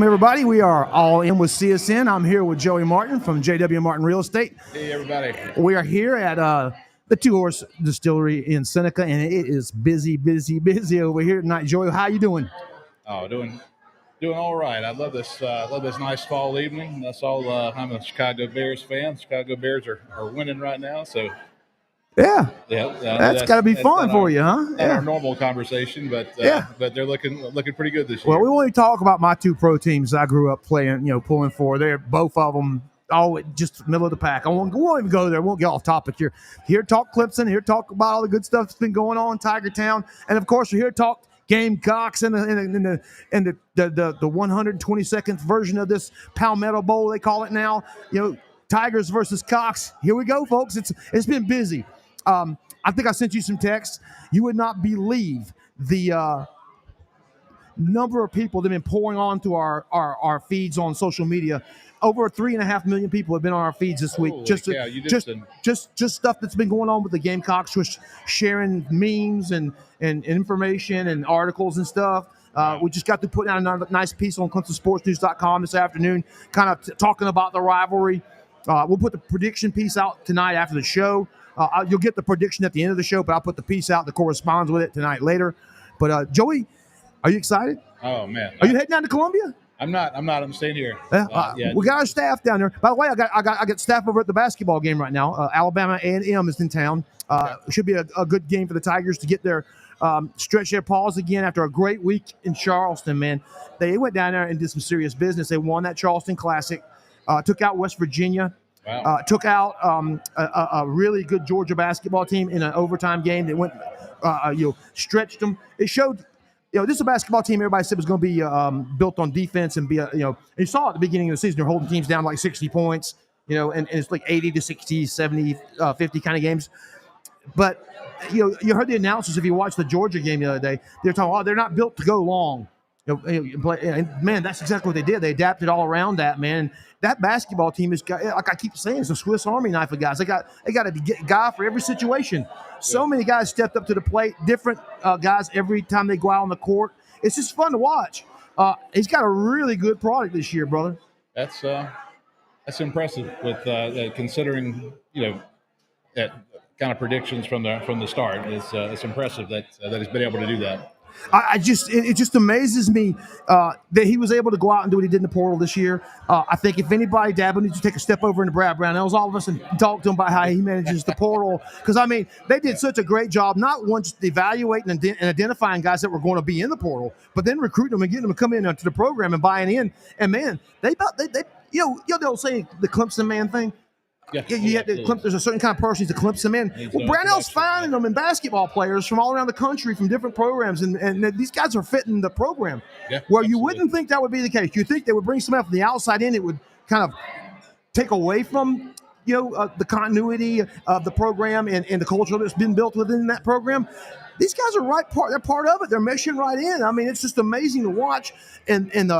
Everybody, we are all in with CSN. I'm here with Joey Martin from JW Martin Real Estate. Hey, everybody. We are here at the Two Horse Distillery in Seneca, and it is busy over here tonight. Joey, how you doing? Oh, doing all right. I love this nice fall evening. That's all. I'm a Chicago Bears fan. Chicago Bears are winning right now, so Yeah, yeah, that's got to be fun for you, huh? Not our normal conversation, but but they're looking pretty good this year. Well, we want to talk about my two pro teams I grew up playing, pulling for. They're both of them. Oh, just middle of the pack. We won't even go there. We won't get off topic here. Here to talk Clemson. Here to talk about all the good stuff that's been going on in Tiger Town, and of course, we're here to talk Gamecocks and the 122nd version of this Palmetto Bowl they call it now. Tigers versus Cocks. Here we go, folks. It's been busy. I think I sent you some texts. You would not believe the number of people that have been pouring onto our feeds on social media. Over 3.5 million people have been on our feeds this week. Holy Just stuff that's been going on with the Gamecocks, just sharing memes and information and articles and stuff. We just got to put out a nice piece on ClemsonSportsNews.com this afternoon, kind of talking about the rivalry. We'll put the prediction piece out tonight after the show. You'll get the prediction at the end of the show, but I'll put the piece out that corresponds with it tonight later. But Joey, are you excited? Oh man, are you heading down to Columbia? I'm not. I'm staying here. Yeah. We got our staff down there. By the way, I got staff over at the basketball game right now. Alabama A&M is in town. It should be a good game for the Tigers to get their stretch their paws again after a great week in Charleston. Man, they went down there and did some serious business. They won that Charleston Classic. Took out West Virginia. Wow. Took out a really good Georgia basketball team in an overtime game. They went, stretched them. It showed, this is a basketball team everybody said was going to be built on defense and be, you saw at the beginning of the season they're holding teams down like 60 points, and it's like 80 to 60, 70, 50 kind of games. But, you heard the announcers, if you watched the Georgia game the other day, they're talking, they're not built to go long. And man, that's exactly what they did. They adapted all around that, man. That basketball team is, like I keep saying, it's a Swiss Army knife of guys. They got a guy for every situation. So many guys stepped up to the plate, different guys every time they go out on the court. It's just fun to watch. He's got a really good product this year, brother. That's impressive with considering that kind of predictions from the start. It's impressive that he's been able to do that. It just amazes me that he was able to go out and do what he did in the portal this year. I think if anybody, Dabo needs to take a step over into Brad Brownell's office and talk to him about how he manages the portal. Because, they did such a great job, not once evaluating and identifying guys that were going to be in the portal, but then recruiting them and getting them to come into the program and buying in. And, man, they'll say the Clemson man thing. Yeah, there's a certain kind of person he's a Clemson man. Well, Brownell's finding them in basketball players from all around the country from different programs, and these guys are fitting the program. Yeah, where you wouldn't think that would be the case. You think they would bring somebody from the outside in, it would kind of take away from the continuity of the program and the culture that's been built within that program. These guys are they're part of it. They're meshing right in. It's just amazing to watch. And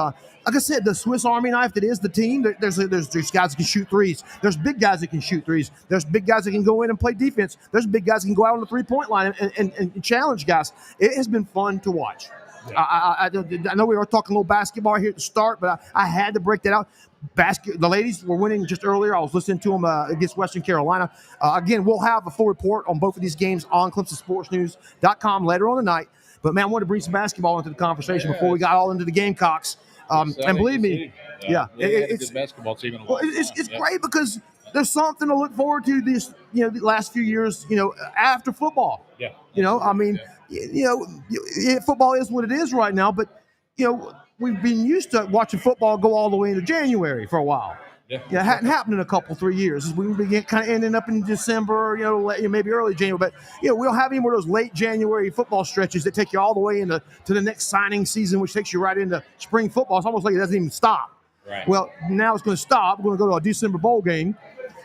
like I said, the Swiss Army knife that is the team, there's guys that can shoot threes. There's big guys that can shoot threes. There's big guys that can go in and play defense. There's big guys that can go out on the three-point line and challenge guys. It has been fun to watch. Yeah. I know we were talking a little basketball here at the start, but I had to break that out. The ladies were winning just earlier. I was listening to them against Western Carolina. Again, we'll have a full report on both of these games on ClemsonSportsNews.com later on tonight. But, man, I wanted to bring some basketball into the conversation before we got all into the Gamecocks. And believe me, it's a good basketball team in a while. It's great because there's something to look forward to this, the last few years, after football. Yeah. Football is what it is right now, but we've been used to watching football go all the way into January for a while. Yeah, it hadn't happened in a 3 years. We began kind of ending up in December, maybe early January. But we don't have any more of those late January football stretches that take you all the way to the next signing season, which takes you right into spring football. It's almost like it doesn't even stop. Right. Well, now it's going to stop. We're going to go to a December bowl game,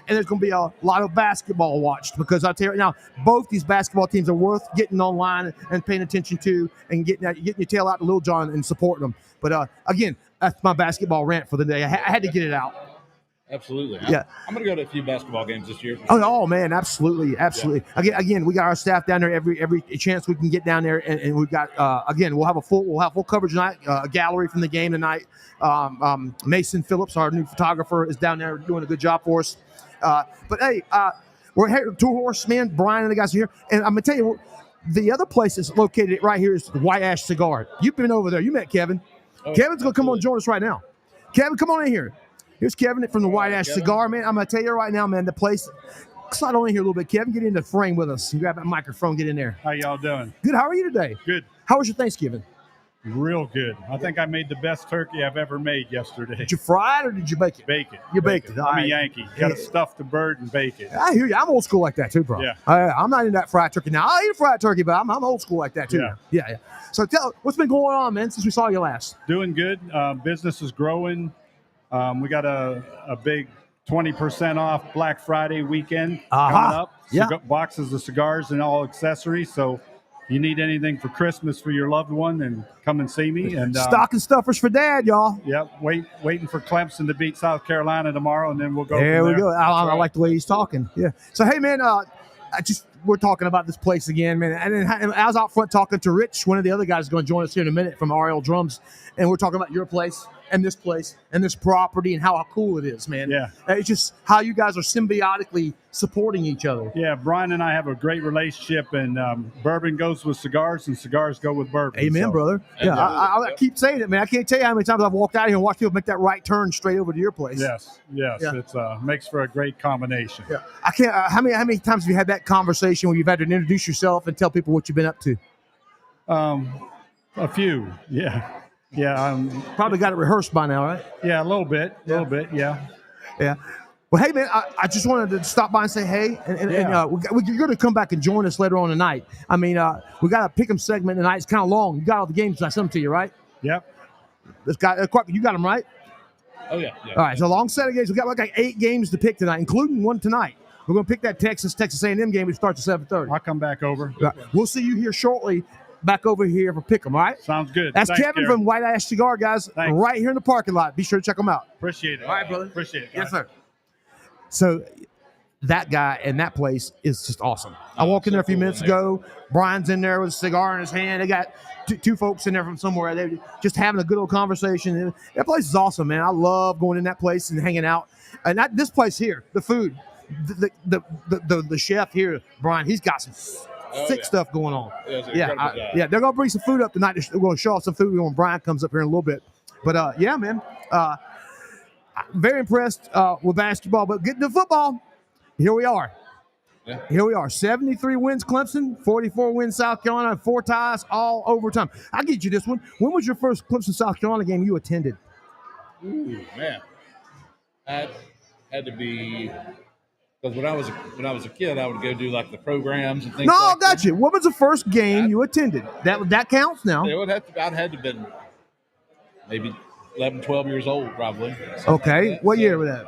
and there's going to be a lot of basketball watched because I tell you right now, both these basketball teams are worth getting online and paying attention to and getting your tail out to Lil John and supporting them. But again, that's my basketball rant for the day. I had to get it out. Absolutely. Yeah. I'm going to go to a few basketball games this year. Oh man, absolutely. Again, we got our staff down there every chance we can get down there, and we've got again we'll have full coverage tonight. A gallery from the game tonight. Mason Phillips, our new photographer, is down there doing a good job for us. But hey, we're here. Two Horsemen, Brian and the guys are here, and I'm gonna tell you, the other place is located right here is the White Ash Cigar. You've been over there. You met Kevin. Kevin's gonna come on and join us right now. Kevin, come on in here. Here's Kevin from the White Ash Cigar, man. I'm going to tell you right now, man, the place, slide on in here a little bit, Kevin. Get in the frame with us and grab that microphone, get in there. How y'all doing? Good. How are you today? Good. How was your Thanksgiving? Real good. I think I made the best turkey I've ever made yesterday. Did you fry it or did you bake it? Bake it. You baked it. I'm a Yankee. Got to stuff the bird and bake it. I hear you. I'm old school like that too, bro. Yeah. I'm not in that fried turkey now. I eat a fried turkey, but I'm old school like that too. Yeah. So what's been going on, man, since we saw you last? Doing good. Business is growing. We got a big 20% off Black Friday weekend coming up. Boxes of cigars and all accessories. So if you need anything for Christmas for your loved one, then come and see me. And stocking stuffers for Dad, y'all. Yep. Waiting for Clemson to beat South Carolina tomorrow, and then we'll go. There from we go. I like the way he's talking. Yeah. So hey, man, we're talking about this place again, man. And I was out front talking to Rich, one of the other guys, is going to join us here in a minute from RL Drums, and we're talking about your place and this place and this property and how cool it is, man. Yeah. It's just how you guys are symbiotically supporting each other. Yeah, Brian and I have a great relationship, and bourbon goes with cigars, and cigars go with bourbon. Amen, brother. Yeah, I keep saying it, man. I can't tell you how many times I've walked out here and watched people make that right turn straight over to your place. Yes. Yeah. It's makes for a great combination. Yeah, I can't. How many times have you had that conversation where you've had to introduce yourself and tell people what you've been up to? A few. Yeah. Yeah. Probably got it rehearsed by now, right? Yeah, a little bit. Yeah. Yeah. Well, hey, man, I just wanted to stop by and say hey, and you're going to come back and join us later on tonight. I mean, we got a pick 'em segment tonight. It's kind of long. You got all the games I sent them to you, right? Yep. You got them, right? Oh, yeah. All right, so a long set of games. We got like 8 games to pick tonight, including one tonight. We're going to pick that Texas A&M game, which starts at 7:30. I'll come back over. Right. We'll see you here shortly. Back over here for pick 'em, all right? Sounds good. That's Thanks, Kevin Gary. from White Ash Cigar, guys, right here in the parking lot. Be sure to check them out. Appreciate it. All right, brother. Appreciate it. Yes, sir. So that guy and that place is just awesome. I walked in there a few minutes ago. Brian's in there with a cigar in his hand. They got two folks in there from somewhere. They're just having a good old conversation. That place is awesome, man. I love going in that place and hanging out. And this place here, the food, the chef here, Brian, he's got some sick stuff going on. They're gonna bring some food up tonight. We're gonna show off some food when Brian comes up here in a little bit. But yeah, man, very impressed with basketball. But getting to football, here we are. Yeah. Here we are. 73 wins Clemson, 44 wins South Carolina, 4 ties, all overtime. I'll get you this one. When was your first Clemson South Carolina game you attended? Ooh, man, that had to be. Because when I was a kid, I would go do like the programs and things. No, like I got you. What was the first game you attended? That counts now. It would have to. I'd had to been maybe 11, 12 years old, probably. Okay, Like what year was that?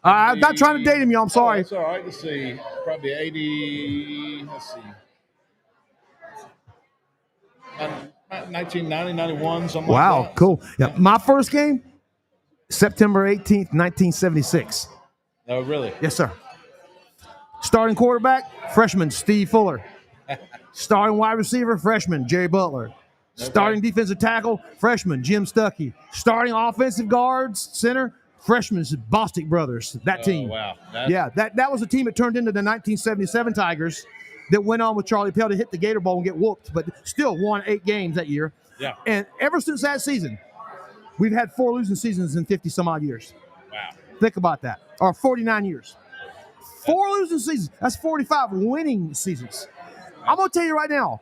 I'm not trying to date him, y'all. I'm sorry. That's all right. Let's see. Probably 80. Let's see. 1990, 91, something like that. Wow, cool. Yeah, my first game, September 18th, 1976. Oh, really? Yes, sir. Starting quarterback, freshman Steve Fuller. Starting wide receiver, freshman Jerry Butler. Starting defensive tackle, freshman Jim Stuckey. Starting offensive guards, center, freshmen Bostic brothers. That team. Wow. That was a team that turned into the 1977 Tigers that went on with Charlie Pell to hit the Gator Bowl and get whooped, but still won 8 games that year. Yeah. And ever since that season, we've had 4 losing seasons in 50 some odd years. Wow. Think about that. Or 49 years. 4 losing seasons. That's 45 winning seasons. I'm going to tell you right now,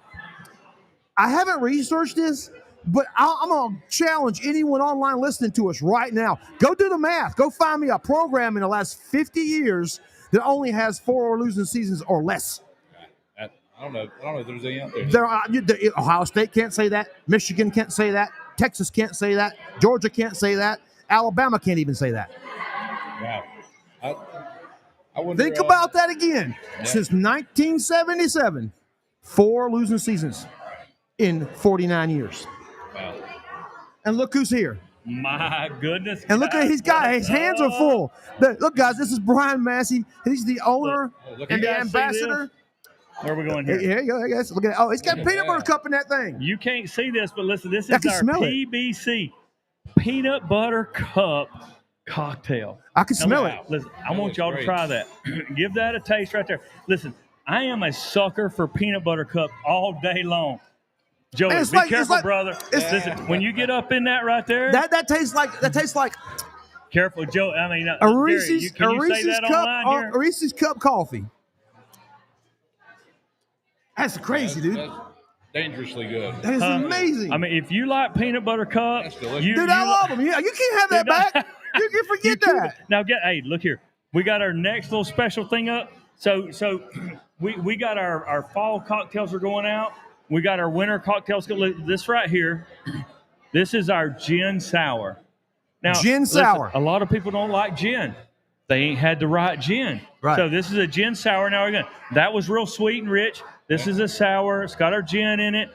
I haven't researched this, but I'm going to challenge anyone online listening to us right now. Go do the math. Go find me a program in the last 50 years that only has 4 losing seasons or less. I don't know if there's any out there. Ohio State can't say that. Michigan can't say that. Texas can't say that. Georgia can't say that. Alabama can't even say that. Wow. I wonder, Think about that again. Yeah. Since 1977, 4 losing seasons in 49 years. Wow. And look who's here. My goodness. And look at his hands are full. Look, guys, this is Brian Massey. He's the owner and the ambassador. Where are we going here? Here you go, I guess. Look at it. Oh, he's got a peanut butter cup in that thing. You can't see this, but listen, this is I can our smell it. PBC peanut butter cup cocktail. I can smell it. Listen, I want y'all to try that. Give that a taste right there. Listen, I am a sucker for peanut butter cup all day long. Joey, be careful, brother. Listen, when you get up in that right there, that tastes like careful, Joe. I mean, a Reese's Gary, can you say that online here? A Reese's cup coffee. That's crazy, dude. That's dangerously good. That is amazing. I mean, if you like peanut butter cup, dude, I love them. Yeah, you can't have that back. You can forget that. Now, hey, look here. We got our next little special thing up. So we got our fall cocktails are going out. We got our winter cocktails. This right here, this is our gin sour. Now, gin sour. Listen, a lot of people don't like gin. They ain't had the right gin. Right. So this is a gin sour. Now again, that was real sweet and rich. This is a sour. It's got our gin in it.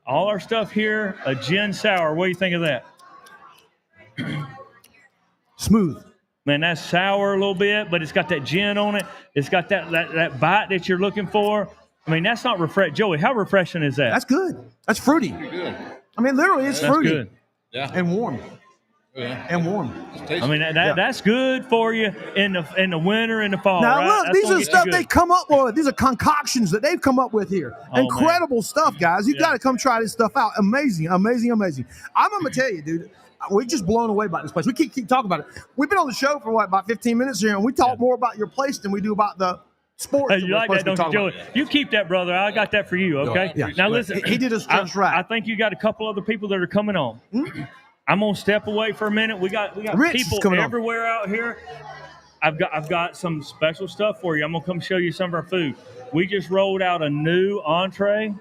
All our stuff here, a gin sour. What do you think of that? Smooth. Man, that's sour a little bit, but it's got that gin on it. It's got that bite that you're looking for. I mean, that's not refreshing. Joey, how refreshing is that? That's good. That's fruity. Good. I mean, literally, it's fruity. Good. Yeah. And warm. Yeah. And warm. I mean, that's good for you in the winter and the fall. Now, right? look, That's these gonna are get stuff you they good. come up with. These are concoctions that they've come up with here. Incredible stuff, guys. You got to come try this stuff out. Amazing, amazing, amazing. I'm going to tell you, dude, we're just blown away by this place. We keep talking about it. We've been on the show for, about 15 minutes here, and we talk more about your place than we do about the sports. Hey, you like that, don't you, Joey? You keep that, brother. I got that for you, okay? Yeah. Now, listen. He did us just right. I think you got a couple other people that are coming on. Mm-hmm. I'm going to step away for a minute. We got people everywhere out here. I've got some special stuff for you. I'm going to come show you some of our food. We just rolled out a new entree,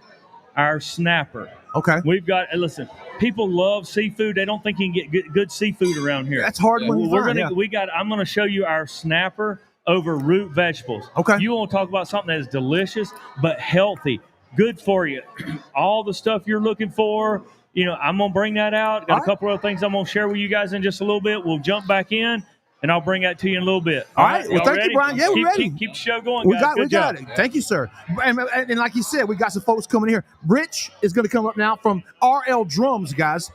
our snapper. Okay. We've got, listen, people love seafood. They don't think you can get good seafood around here. That's hard when you find. I'm going to show you our snapper over root vegetables. Okay. You want to talk about something that is delicious but healthy, good for you. All the stuff you're looking for, I'm going to bring that out. Got a couple other things I'm going to share with you guys in just a little bit. We'll jump back in, and I'll bring that to you in a little bit. All right. Well, thank you, Brian. Yeah, we're ready. Keep the show going, guys. We got it. Thank you, sir. And like you said, we got some folks coming here. Rich is going to come up now from RL Drums, guys.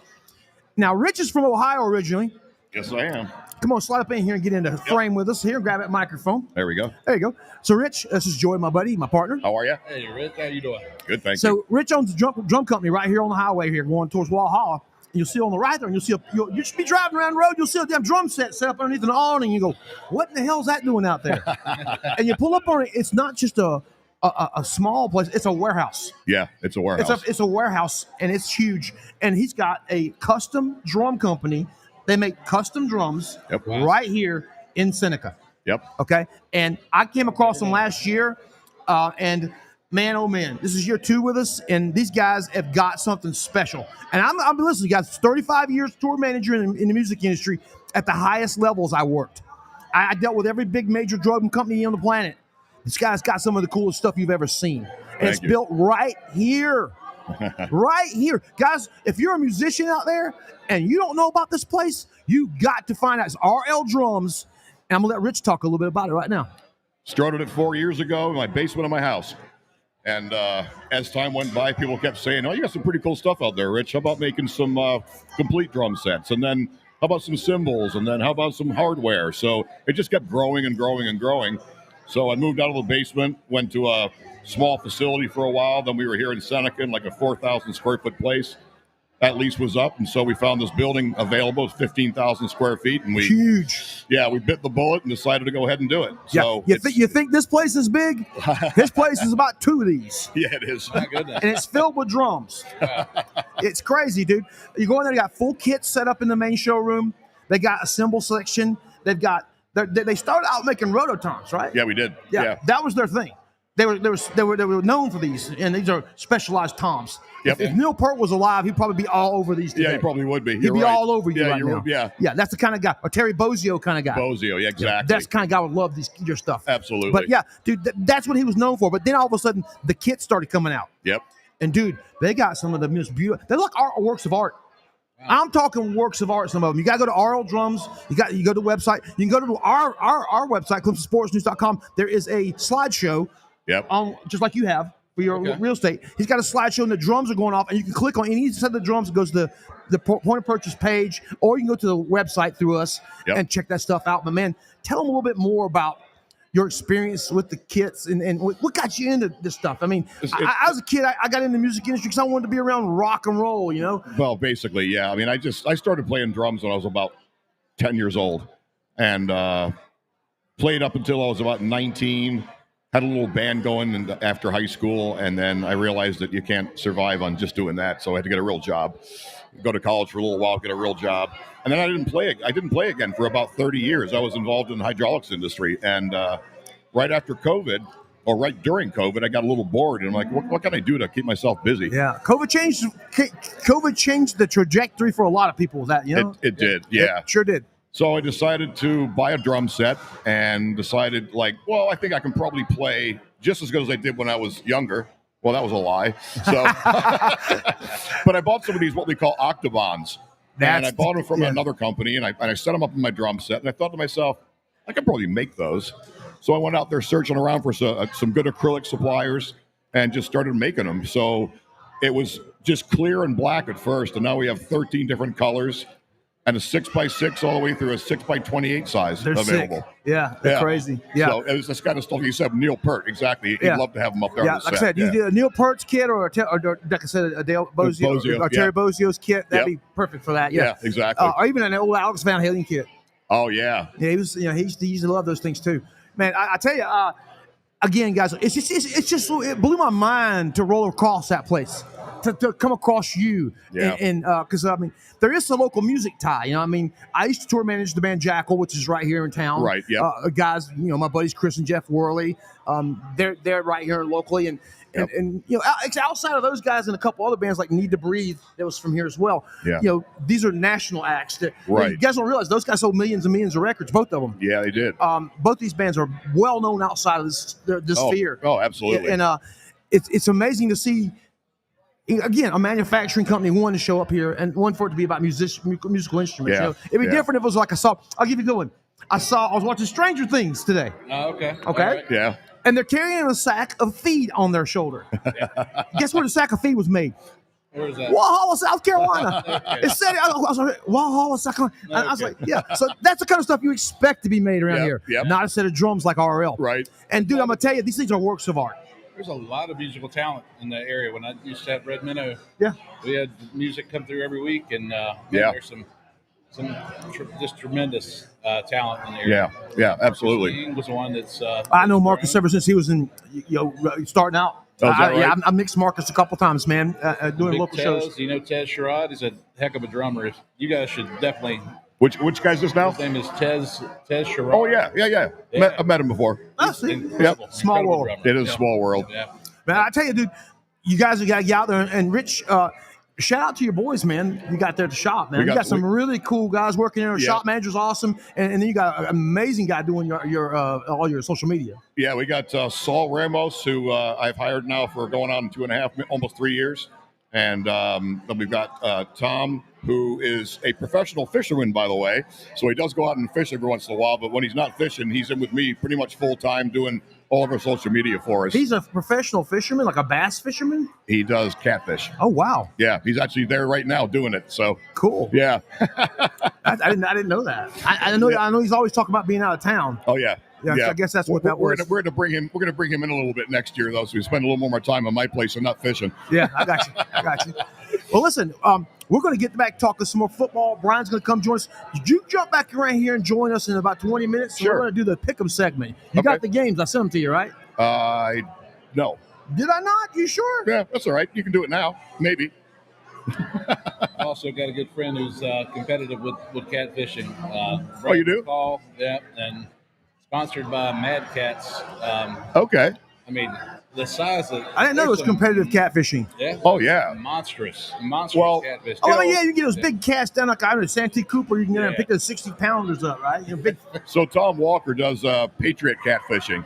Now, Rich is from Ohio originally. Yes, I am. Come on, slide up in here and get into the frame with us here. Grab that microphone. There we go. There you go. So, Rich, this is Joey, my buddy, my partner. How are you? Hey, Rich, how you doing? Good, thank you. So, Rich owns a drum company right here on the highway here going towards Walhalla. You'll see on the right there, and you'll just be driving around the road, you'll see a damn drum set set up underneath an awning, and you go, what in the hell is that doing out there? And you pull up on it, it's not just a small place, it's a warehouse. Yeah, it's a warehouse. It's a warehouse, and it's huge. And he's got a custom drum company. They make custom drums right here in Seneca. Yep. Okay? And I came across them last year, and man, oh man, this is year 2 with us, and these guys have got something special. And I'm listening, guys. 35 years tour manager in the music industry at the highest levels I worked. I dealt with every big major drum company on the planet. This guy's got some of the coolest stuff you've ever seen, and it's built right here, right here, guys. If you're a musician out there and you don't know about this place, you got to find out. It's RL Drums, and I'm gonna let Rich talk a little bit about it right now. Started it 4 years ago in my basement of my house. And as time went by, people kept saying, oh, you got some pretty cool stuff out there, Rich. How about making some complete drum sets? And then how about some cymbals? And then how about some hardware? So it just kept growing and growing and growing. So I moved out of the basement, went to a small facility for a while. Then we were here in Seneca in like a 4,000 square foot place. That lease was up, and so we found this building available. It's 15,000 square feet, and huge. Yeah, we bit the bullet and decided to go ahead and do it. Yeah. So you think this place is big? This place is about 2 of these. Yeah, it is. My goodness. And it's filled with drums. It's crazy, dude. You go in there, they got full kits set up in the main showroom. They got a cymbal section. They started out making rototoms, right? Yeah, we did. Yeah. That was their thing. They were known for these, and these are specialized toms. Yep. If Neil Peart was alive, he'd probably be all over these today. Yeah, he probably would be. He'd be all over you right now. Yeah, that's the kind of guy. Or Terry Bozzio kind of guy. Bozzio, yeah, exactly. That's the kind of guy would love your stuff. Absolutely. But yeah, dude, that's what he was known for. But then all of a sudden, the kits started coming out. Yep. And dude, they got some of the most beautiful. They look works of art. Wow. I'm talking works of art. Some of them. You got to go to RL Drums. You go to the website. You can go to our website, ClemsonSportsNews.com. There is a slideshow. Yep. Just like you have for your real estate. He's got a slideshow and the drums are going off, and you can click on any set of the drums. It goes to the point of purchase page, or you can go to the website through us and check that stuff out. But man, tell them a little bit more about your experience with the kits and what got you into this stuff. I mean, I was a kid. I got in the music industry because I wanted to be around rock and roll, you know? Well, basically, yeah. I mean, I started playing drums when I was about 10 years old and played up until I was about 19. Had a little band going after high school, and then I realized that you can't survive on just doing that, so I had to get a real job. Go to college for a little while, get a real job, and then I didn't play again for about 30 years. I was involved in the hydraulics industry, and right after COVID, or right during COVID, I got a little bored, and I'm like, what can I do to keep myself busy? Yeah, COVID changed the trajectory for a lot of people. That it did, yeah, it sure did. So I decided to buy a drum set and decided, I think I can probably play just as good as I did when I was younger. Well, that was a lie. So, but I bought some of these, what we call octavons. And I bought them from another company, and I set them up in my drum set. And I thought to myself, I could probably make those. So I went out there searching around for some good acrylic suppliers and just started making them. So it was just clear and black at first, and now we have 13 different colors. And a 6x6 all the way through a 6x28 size they're available. Sick. Yeah, they're crazy. Yeah, so it was this kind of stuff you said. Neil Peart, exactly. He'd love to have him up there. Yeah, on the like set. I said, you did a Neil Peart's kit, or like I said, a Dale Bozio, or Terry Bozio's kit. That'd be perfect for that. Yeah, exactly. Or even an old Alex Van Halen kit. Oh yeah. Yeah, he was. He used to love those things too. Man, I tell you, again, guys, it blew my mind to roll across that place. To come across you, and because I mean, there is a local music tie. I mean, I used to tour manage the band Jackal, which is right here in town. Right. Yeah. Guys, my buddies Chris and Jeff Worley, they're right here locally, and outside of those guys and a couple other bands like Need to Breathe, that was from here as well. Yeah. These are national acts. That, right. You guys don't realize those guys sold millions and millions of records, both of them. Yeah, they did. Both these bands are well known outside of this sphere. Oh, absolutely. And it's amazing to see. Again, a manufacturing company wanted to show up here and one for it to be about musical instruments. Yeah. It'd be different if it was like I'll give you a good one. I was watching Stranger Things today. Okay. Right. Yeah. And they're carrying a sack of feed on their shoulder. Guess where the sack of feed was made? Where is that? Walhalla, South Carolina. It said, I was like, Walhalla, South Carolina. And I was like, yeah. So that's the kind of stuff you expect to be made around here. Yep. Not a set of drums like RL. Right. And dude, I'm going to tell you, these things are works of art. There's a lot of musical talent in the area. When I used to have Red Minnow, we had music come through every week, and there's some just tremendous talent in the area. Yeah, absolutely. He was one that's. I know Marcus ever since he was in, starting out. Oh, is that right? Yeah, I mixed Marcus a couple times, man, doing Big local Tez, shows. Tez Sherrod is a heck of a drummer. You guys should definitely. Which guy's this now? His name is Tez Sherrod. Oh yeah. I've met him before. Oh, see? Small world. Drummer. It is a small world. Yeah. Man, I tell you, dude, you guys have got to get out there. And Rich, shout out to your boys, man. You got there at the shop, man. You got some really cool guys working there. Shop manager's awesome, and then you got an amazing guy doing your all your social media. Yeah, we got Saul Ramos, who I've hired now for going on 2.5, almost 3 years. And then we've got Tom, who is a professional fisherman, by the way. So he does go out and fish every once in a while. But when he's not fishing, he's in with me pretty much full time doing all of our social media for us. He's a professional fisherman, like a bass fisherman? He does catfish. Oh, wow. Yeah, he's actually there right now doing it. So cool. Yeah. I didn't know that. I know he's always talking about being out of town. Oh, yeah. Yeah, I guess that's what that was. We're going to bring him in a little bit next year, though, so we spend a little more time on my place and not fishing. Yeah, I got you. Well, listen, we're going to get back talking some more football. Brian's going to come join us. You jump back around here and join us in about 20 minutes. Sure. We're going to do the pick'em segment. You got the games. I sent them to you, right? No. Did I not? You sure? Yeah, that's all right. You can do it now, maybe. I also got a good friend who's competitive with catfishing. Oh, you do? Paul, yeah, and sponsored by Mad Cats. Okay. I mean, the size of I didn't know it was competitive catfishing. Yeah. Oh, yeah. Monstrous Oh, catfish. Yeah, you get those big casts down like I don't know, Santee Cooper. You can get and pick those 60-pounders up, right? Big. So Tom Walker does Patriot catfishing.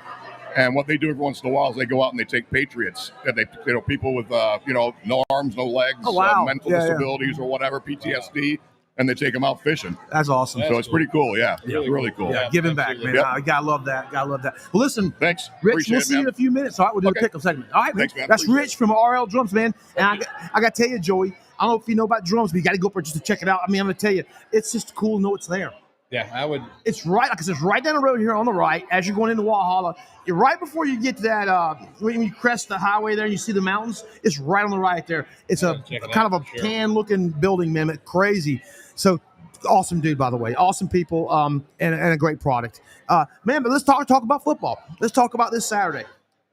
And what they do every once in a while is they go out and they take patriots, and they, people with no arms, no legs, mental disabilities or whatever, PTSD, and they take them out fishing. That's awesome. So it's pretty cool. Yeah, really cool. Yeah, giving back, man. Yep. I gotta love that. Well, listen, thanks, Rich. Appreciate We'll see you in a few minutes. All right, we'll do a pickup segment. All right, Rich. Thanks, man. That's Appreciate Rich from RL Drums, man. And I got to tell you, Joey, I don't know if you know about drums, but you got to go up there just to check it out. I mean, I'm going to tell you, it's just cool to know it's there. Yeah, I would. It's right, like I said, it's right down the road here on the right as you're going into Walhalla. You're right before you get to that, when you crest the highway there and you see the mountains, it's right on the right there. It's a kind of a tan-looking building, man. It's crazy. So, awesome dude, by the way. Awesome people, and a great product. Man, but let's talk about football. Let's talk about this Saturday.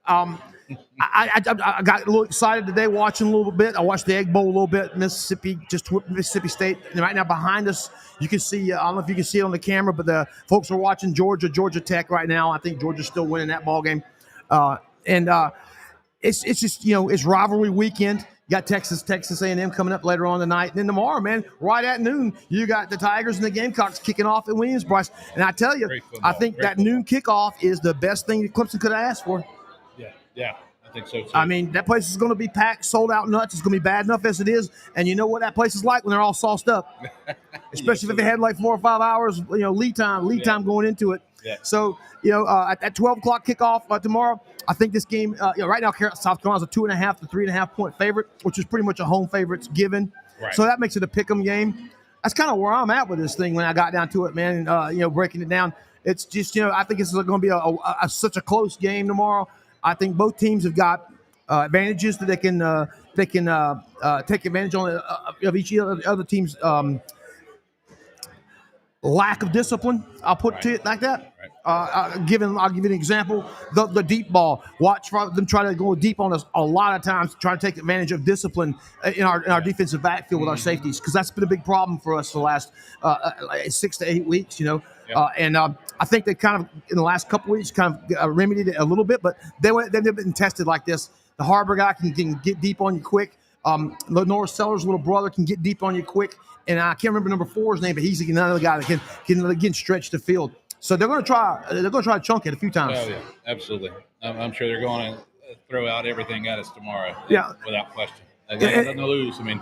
I got a little excited today watching a little bit. I watched the Egg Bowl a little bit. Mississippi just whipped Mississippi State. And right now behind us, you can see, I don't know if you can see it on the camera, but the folks are watching Georgia Tech right now. I think Georgia's still winning that ball game. It's just, it's rivalry weekend. You got Texas A&M coming up later on tonight. And then tomorrow, man, right at noon, you got the Tigers and the Gamecocks kicking off at Williams-Brice. And I tell you, I think that noon kickoff is the best thing that Clemson could have asked for. Yeah, I think so too. I mean, that place is going to be packed, sold out nuts. It's going to be bad enough as it is. And you know what that place is like when they're all sauced up, especially if they had like 4 or 5 hours, lead time going into it. Yeah. So, at 12 o'clock kickoff tomorrow, I think this game, right now, South Carolina's a 2.5 to 3.5 point favorite, which is pretty much a home favorite's given. Right. So that makes it a pick'em game. That's kind of where I'm at with this thing when I got down to it, man. Breaking it down, it's just, I think it's going to be such a close game tomorrow. I think both teams have got advantages that they can take advantage on of each other team's lack of discipline. I'll put it like that. Right. I'll give you an example. The deep ball. Watch for them try to go deep on us a lot of times, try to take advantage of discipline in our defensive backfield with our safeties, because that's been a big problem for us the last 6 to 8 weeks. I think they kind of in the last couple weeks kind of remedied it a little bit, but they've been tested like this. The Harbor guy can get deep on you quick. Lenore Sellers' little brother can get deep on you quick. And I can't remember number 4's name, but he's another guy that can again stretch the field. So they're going to try to chunk it a few times. Oh yeah, absolutely. I'm sure they're going to throw out everything at us tomorrow. Yeah, without question. They got nothing to lose. I mean,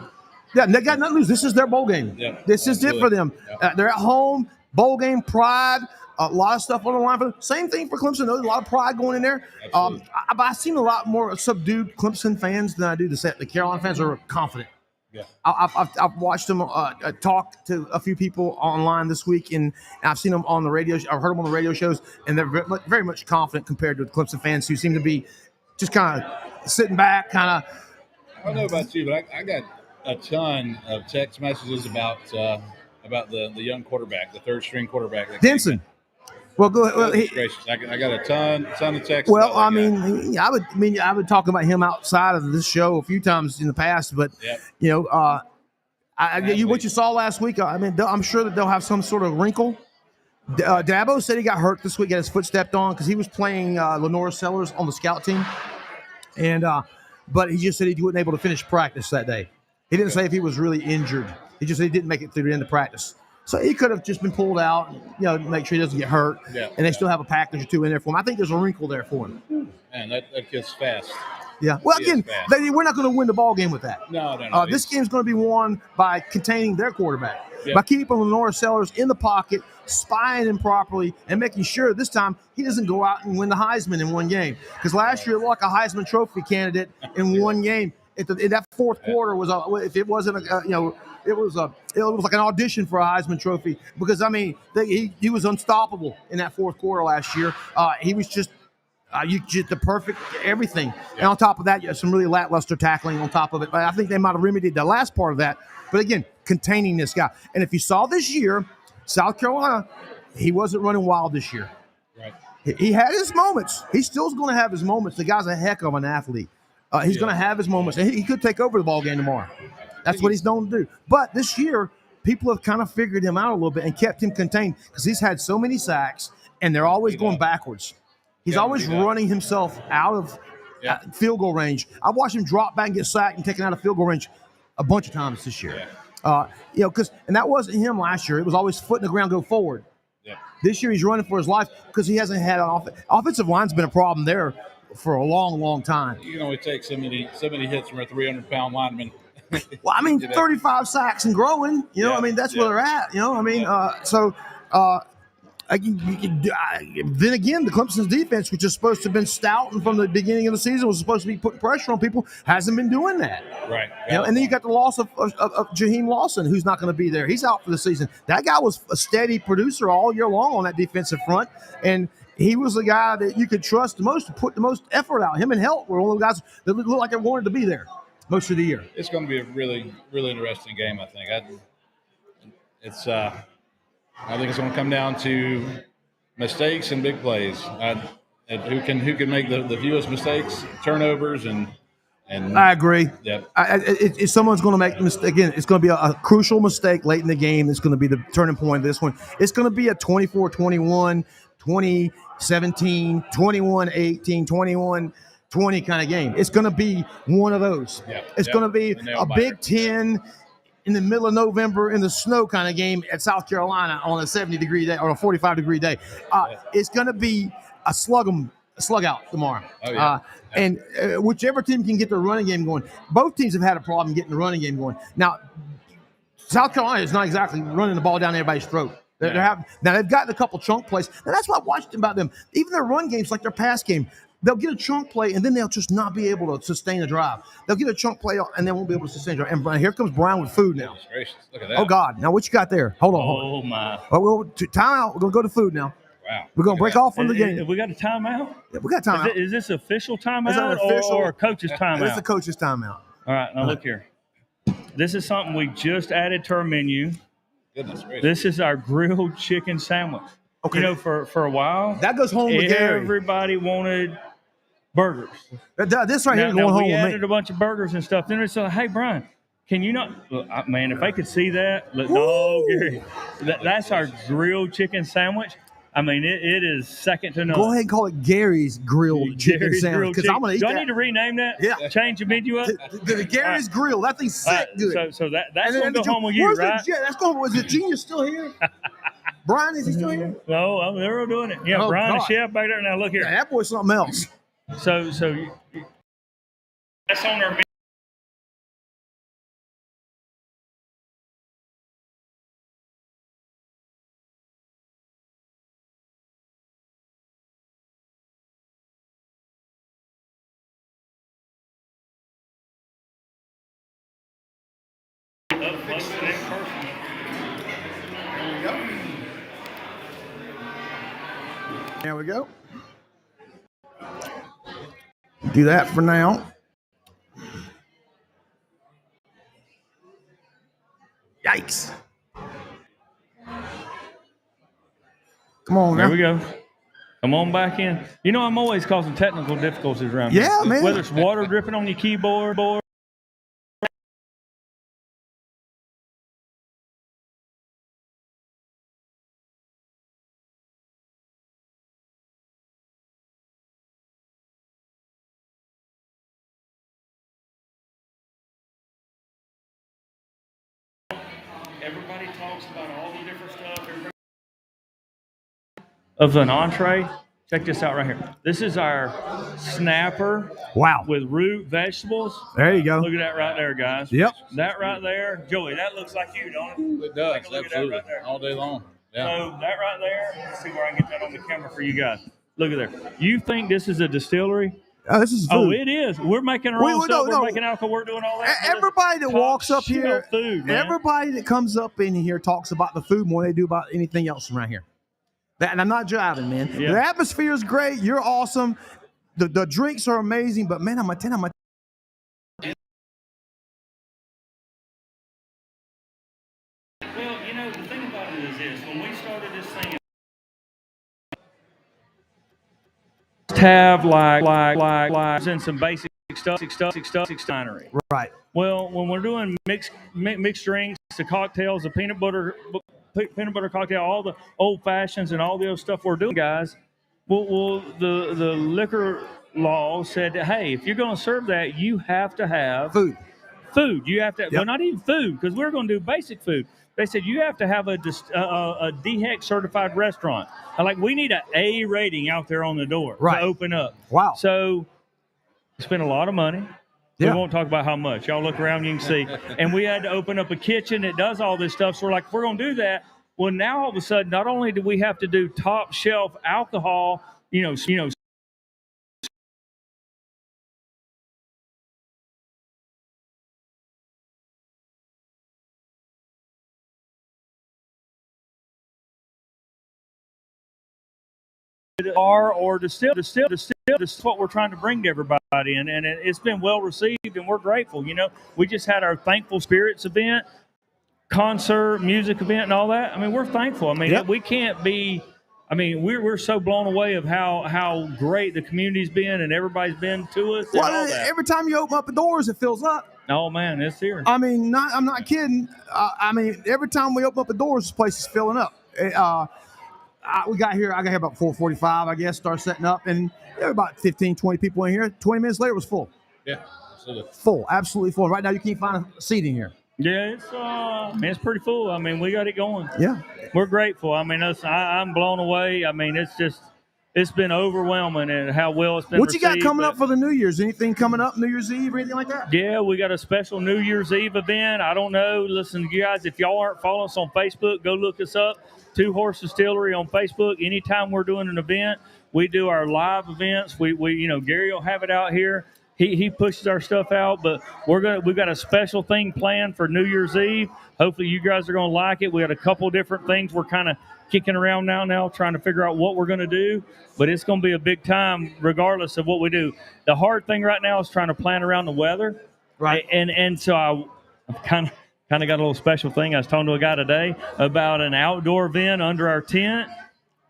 yeah, they got nothing to lose. This is their bowl game. Yeah, this is it for them. Yeah. They're at home, bowl game, pride. A lot of stuff on the line for them. Same thing for Clemson. There's a lot of pride going in there. I've seen a lot more subdued Clemson fans than I do the Carolina fans are confident. Yeah, I've watched them talk to a few people online this week, and I've seen them on the radio. I've heard them on the radio shows, and they're very much confident compared to the Clemson fans who seem to be just kind of sitting back, kind of. I don't know about you, but I got a ton of text messages about the young quarterback, the third string quarterback, Denson. Well, go ahead. Well, I got a ton of texts. Well, I would talk about him outside of this show a few times in the past, but what you saw last week, I'm sure that they'll have some sort of wrinkle. Dabo said he got hurt this week, got his foot stepped on because he was playing Lenore Sellers on the scout team, and but he just said he wasn't able to finish practice that day. He didn't say if he was really injured. He just said he didn't make it through the end of practice. So he could have just been pulled out, make sure he doesn't get hurt. Yeah, and they still have a package or two in there for him. I think there's a wrinkle there for him. Man, that kid's fast. Yeah. Well, again, we're not going to win the ball game with that. No. This game's going to be won by containing their quarterback, by keeping Lenore Sellers in the pocket, spying him properly, and making sure this time he doesn't go out and win the Heisman in one game. Because last year, it looked like a Heisman Trophy candidate in one game. In that fourth quarter was if it wasn't it was like an audition for a Heisman Trophy, because he was unstoppable in that fourth quarter last year. He was just the perfect everything, and on top of that, you have some really lackluster tackling on top of it. But I think they might have remedied the last part of that. But again, containing this guy, and if you saw this year, South Carolina, he wasn't running wild this year. Right. He had his moments. He still's going to have his moments. The guy's a heck of an athlete. He's going to have his moments, and he could take over the ball game tomorrow. That's what he's known to do. But this year, people have kind of figured him out a little bit and kept him contained because he's had so many sacks, and they're always going backwards. He's always running himself out of field goal range. I watched him drop back and get sacked and taken out of field goal range a bunch of times this year. And that wasn't him last year. It was always foot in the ground, go forward. Yeah. This year he's running for his life because he hasn't had an offensive line's been a problem there for a long, long time. You can only take so many hits from a 300-pound lineman. Well, I mean, 35 sacks and growing. You know, I mean, that's where they're at. You know, I mean, then again, the Clemson's defense, which is supposed to have been stout and from the beginning of the season, was supposed to be putting pressure on people, hasn't been doing that. Right. You know, and then you got the loss of Jaheim Lawson, who's not going to be there. He's out for the season. That guy was a steady producer all year long on that defensive front, and he was the guy that you could trust the most to put the most effort out. Him and Helt were one of the guys that looked like they wanted to be there most of the year. It's going to be a really, really interesting game, I think. I think it's going to come down to mistakes and big plays. Who can make the fewest mistakes, turnovers, and I agree. Yeah. If someone's going to make a mistake, again, it's going to be a crucial mistake late in the game. It's going to be the turning point of this one. It's going to be a 24-21, 20-17, 21-18, 21-20 kind of game. It's going to be one of those. Yeah. It's going to be a Big Ten in the middle of November in the snow kind of game at South Carolina on a 70-degree day or a 45-degree day. It's going to be a slug out tomorrow. Oh, yeah. And whichever team can get the running game going. Both teams have had a problem getting the running game going. Now, South Carolina is not exactly running the ball down everybody's throat. Now, they've gotten a couple chunk plays. And that's what I watched about them. Even their run games, like their pass game, they'll get a chunk play, and then they'll just not be able to sustain a drive. They'll get a chunk play, and they won't be able to sustain a drive. And here comes Brian with food now. Gracious. Look at that. Oh, God. Now, what you got there? Hold on. Oh, my. Time out. We're going to go to food now. Wow. We're going to break off from the game. Have we got a timeout? Yeah, we got timeout. Is this official timeout or a coach's timeout? It's a coach's timeout. All right. Now, look here. This is something we just added to our menu. Goodness gracious. This is our grilled chicken sandwich. Okay. You know, for a while, that goes home with Gary. Everybody wanted burgers. This right here is going home with me. We added a bunch of burgers and stuff. Then it's like, hey, Brian, can you not? Look, man, if they could see that, no, Gary, that's our grilled chicken sandwich. I mean, it is second to none. Go ahead and call it Gary's grilled chicken sandwich because I'm going to eat that. Do I need to rename that? Yeah. Change the menu up? Gary's Grill. That thing's sick good. So that's going to go home with you, right? That's going. Was it Genius still here? Brian, is he still here? No, they're doing it. Yeah, Brian, the chef back there. Now look here. Yeah, that boy's something else. So that's on our menu. There we go. Do that for now. Yikes. Come on now. There we go. Come on back in. You know, I'm always causing technical difficulties around here. Yeah, man. Whether it's water dripping on your keyboard or everybody talks about all the different stuff of an entree. Check this out right here. This is our snapper. Wow. With root vegetables. There you go. Look at that right there, guys. Yep. That right there. Joey, that looks like you, don't it? It does. Look Absolutely. at that right there. All day long. Yeah. So that right there, let's see where I can get that on the camera for you guys. Look at there. You think this is a distillery? This is food. Oh, it is. We're making our own stuff. We're making alcohol. We're doing all that. Everybody that walks up here, food, man. Everybody that comes up in here talks about the food more than they do about anything else around here. And I'm not driving, man. Yeah. The atmosphere is great. You're awesome. The drinks are amazing. But, man, I'm a 10. Well, you know, the thing about it is this. When we started this thing, have like and some basic stuff, winery. Right. Well, when we're doing mixed drinks, the cocktails, the peanut butter cocktail, all the old fashions and all the other stuff we're doing, guys. Well, the liquor law said that, hey, if you're going to serve that, you have to have food. You have to, well, not even food, because we're going to do basic food. They said you have to have a DHEC certified restaurant. Like we need an A rating out there on the door to open up. Wow. So we spent a lot of money. Yeah. We won't talk about how much. Y'all look around, you can see. And we had to open up a kitchen that does all this stuff. So we're like, if we're going to do that, well, now all of a sudden, not only do we have to do top shelf alcohol, or distill. This is what we're trying to bring to everybody, and it's been well received, and we're grateful. We just had our Thankful Spirits event, concert, music event, and all that. I mean, we're thankful. I mean, we can't be. I mean, we're so blown away of how great the community's been and everybody's been to us. Well, and all that. Every time you open up the doors, it fills up. Oh man, it's here. I mean, I'm not kidding. I mean, every time we open up the doors, this place is filling up. I got here about 4:45, I guess, start setting up, and there were about 15, 20 people in here. 20 minutes later, it was full. Yeah, absolutely. Full, absolutely full. Right now, you can't find a seat in here. Yeah, it's pretty full. I mean, we got it going. Yeah. We're grateful. I mean, I'm blown away. I mean, it's been overwhelming and how well it's been What you got received, coming up for the New Year's? Anything coming up, New Year's Eve or anything like that? Yeah, we got a special New Year's Eve event. I don't know. Listen, you guys, if y'all aren't following us on Facebook, go look us up. Two Horse Distillery on Facebook. Anytime we're doing an event, we do our live events. We Gary will have it out here. He pushes our stuff out, but we've got a special thing planned for New Year's Eve. Hopefully you guys are going to like it. We got a couple different things we're kind of kicking around now, trying to figure out what we're going to do, but it's going to be a big time regardless of what we do. The hard thing right now is trying to plan around the weather. Right. And so I've kind of got a little special thing. I was talking to a guy today about an outdoor event under our tent.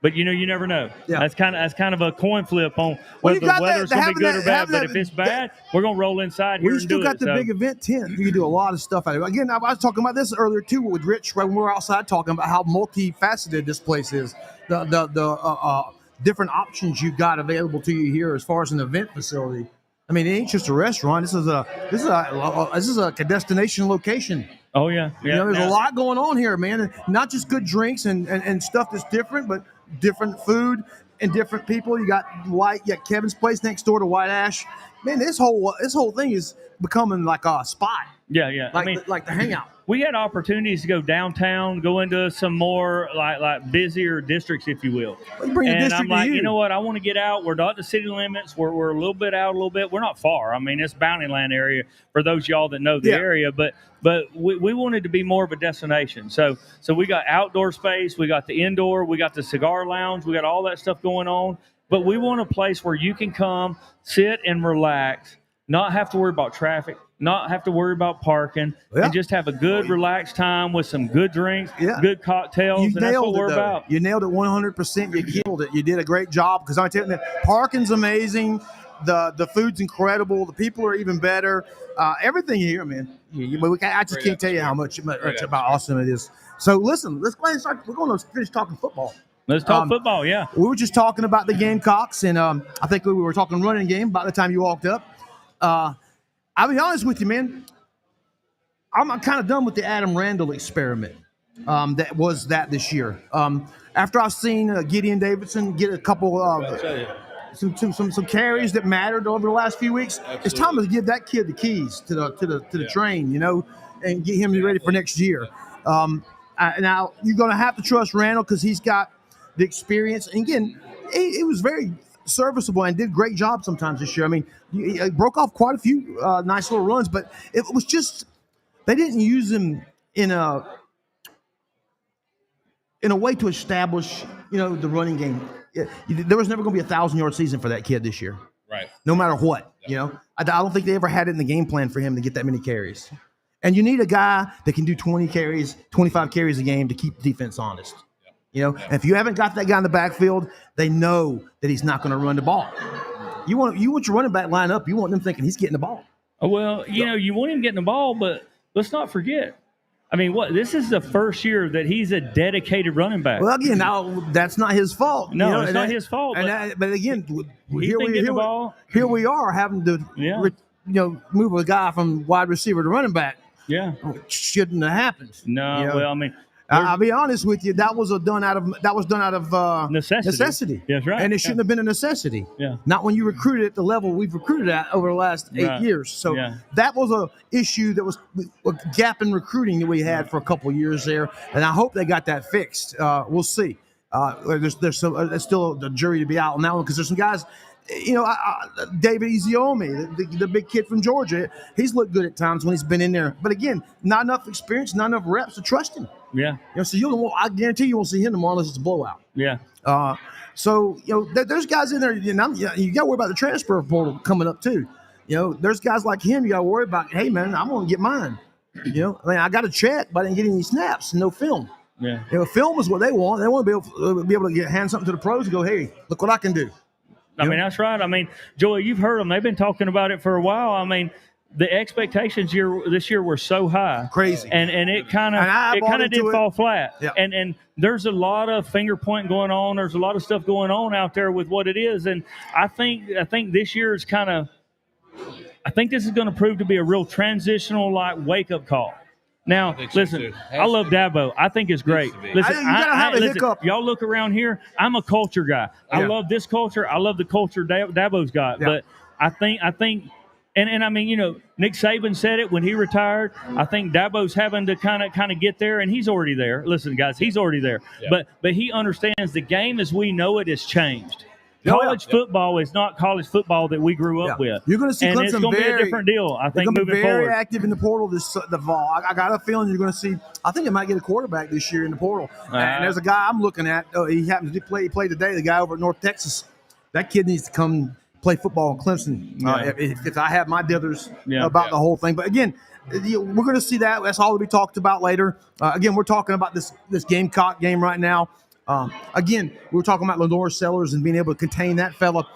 But you never know. Yeah. That's kind of a coin flip on whether the weather's going to be good or bad. But if it's bad, we're going to roll inside here and do it. You still got the big event tent. You can do a lot of stuff out of it. Again, I was talking about this earlier too with Rich when we were outside talking about how multifaceted this place is. The different options you got available to you here as far as an event facility. I mean, it ain't just a restaurant. This is a destination location. Oh yeah. There's a lot going on here, man. And not just good drinks and stuff that's different, but different food and different people. You got Kevin's place next door to White Ash. Man, this whole thing is becoming like a spot. Yeah. Like the hangout. We had opportunities to go downtown, go into some more like busier districts, if you will. And I'm like, you know what? I want to get out. We're not the city limits. We're a little bit out a little bit. We're not far. I mean, it's Bountyland area for those of y'all that know the area. But we wanted to be more of a destination. So we got outdoor space. We got the indoor. We got the cigar lounge. We got all that stuff going on. But we want a place where you can come, sit and relax, not have to worry about traffic, not have to worry about parking, and just have a good, relaxed time with some good drinks, good cocktails, and that's what we're about. You nailed it 100%. You killed it. You did a great job because I'm telling you, parking's amazing. The food's incredible. The people are even better. Everything here, man. I just can't tell you how much about awesome it is. So listen, let's go ahead and start. We're going to finish talking football. Let's talk football, yeah. We were just talking about the Gamecocks, and I think we were talking running game by the time you walked up. I'll be honest with you, man. I'm kind of done with the Adam Randall experiment that was this year. After I've seen Gideon Davidson get a couple some carries that mattered over the last few weeks, it's time to give that kid the keys to the train, and get him ready for next year. Now you're going to have to trust Randall because he's got the experience. And again, he was very serviceable and did a great job sometimes this year. I mean, he broke off quite a few nice little runs, but it was just they didn't use him in a way to establish, the running game. There was never going to be a 1,000-yard season for that kid this year. Right. No matter what, I don't think they ever had it in the game plan for him to get that many carries. And you need a guy that can do 20 carries, 25 carries a game to keep the defense honest. And if you haven't got that guy in the backfield, they know that he's not going to run the ball. You want your running back line up. You want them thinking he's getting the ball. Well, you want him getting the ball, but let's not forget. I mean, this is the first year that he's a dedicated running back. Well, again, now that's not his fault. No, it's not his fault. But again, here we are having to move a guy from wide receiver to running back. Yeah. Shouldn't have happened. No, you know? well, I mean, I'll be honest with you. That was done out of necessity. That's right. And it shouldn't have been a necessity. Yeah. Not when you recruited at the level we've recruited at over the last 8 years. So that was a issue that was a gap in recruiting that we had for a couple of years there, and I hope they got that fixed. We'll see. There's still the jury to be out on that one because there's some guys. David Eziomi, the big kid from Georgia, he's looked good at times when he's been in there. But again, not enough experience, not enough reps to trust him. Yeah. So I guarantee you won't see him tomorrow unless it's a blowout. Yeah. So there's guys in there. You got to worry about the transfer portal coming up too. There's guys like him you got to worry about. Hey man, I'm going to get mine. I got a check, but I didn't get any snaps, no film. Yeah. Film is what they want. They want to be able to hand something to the pros and go, hey, look what I can do. I mean, that's right. I mean, Joey, you've heard them. They've been talking about it for a while. I mean, the expectations this year were so high, crazy, and it kind of did fall flat. Yeah. And there's a lot of finger pointing going on. There's a lot of stuff going on out there with what it is. And I think this year is I think this is going to prove to be a real transitional wake up call. Now, listen, I love Dabo. I think it's great. Listen, hiccup. Y'all look around here. I'm a culture guy. I love this culture. I love the culture Dabo's got. Yeah. But I think, and I mean, Nick Saban said it when he retired. I think Dabo's having to kind of get there, and he's already there. Listen, guys, he's already there. Yeah. But he understands the game as we know it has changed. College football is not college football that we grew up with. You're going to see Clemson, and it's going to be a different deal, I think, moving forward. Very active in the portal the fall. I got a feeling you're going to see. I think it might get a quarterback this year in the portal. And there's a guy I'm looking at. He happens to play today. The guy over at North Texas. That kid needs to come play football in Clemson. If I have my dithers about the whole thing, but again. We're going to see that. That's all to be talked about later. Again, we're talking about this Gamecock game right now. Again, we were talking about Lenore Sellers and being able to contain that fella.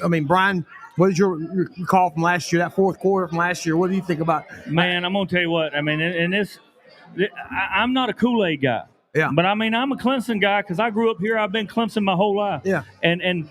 I mean, Brian, what is your call from last year, that fourth quarter from last year? What do you think about? Man, I'm going to tell you what. I mean, I'm not a Kool-Aid guy. Yeah. But, I mean, I'm a Clemson guy because I grew up here. I've been Clemson my whole life. Yeah. And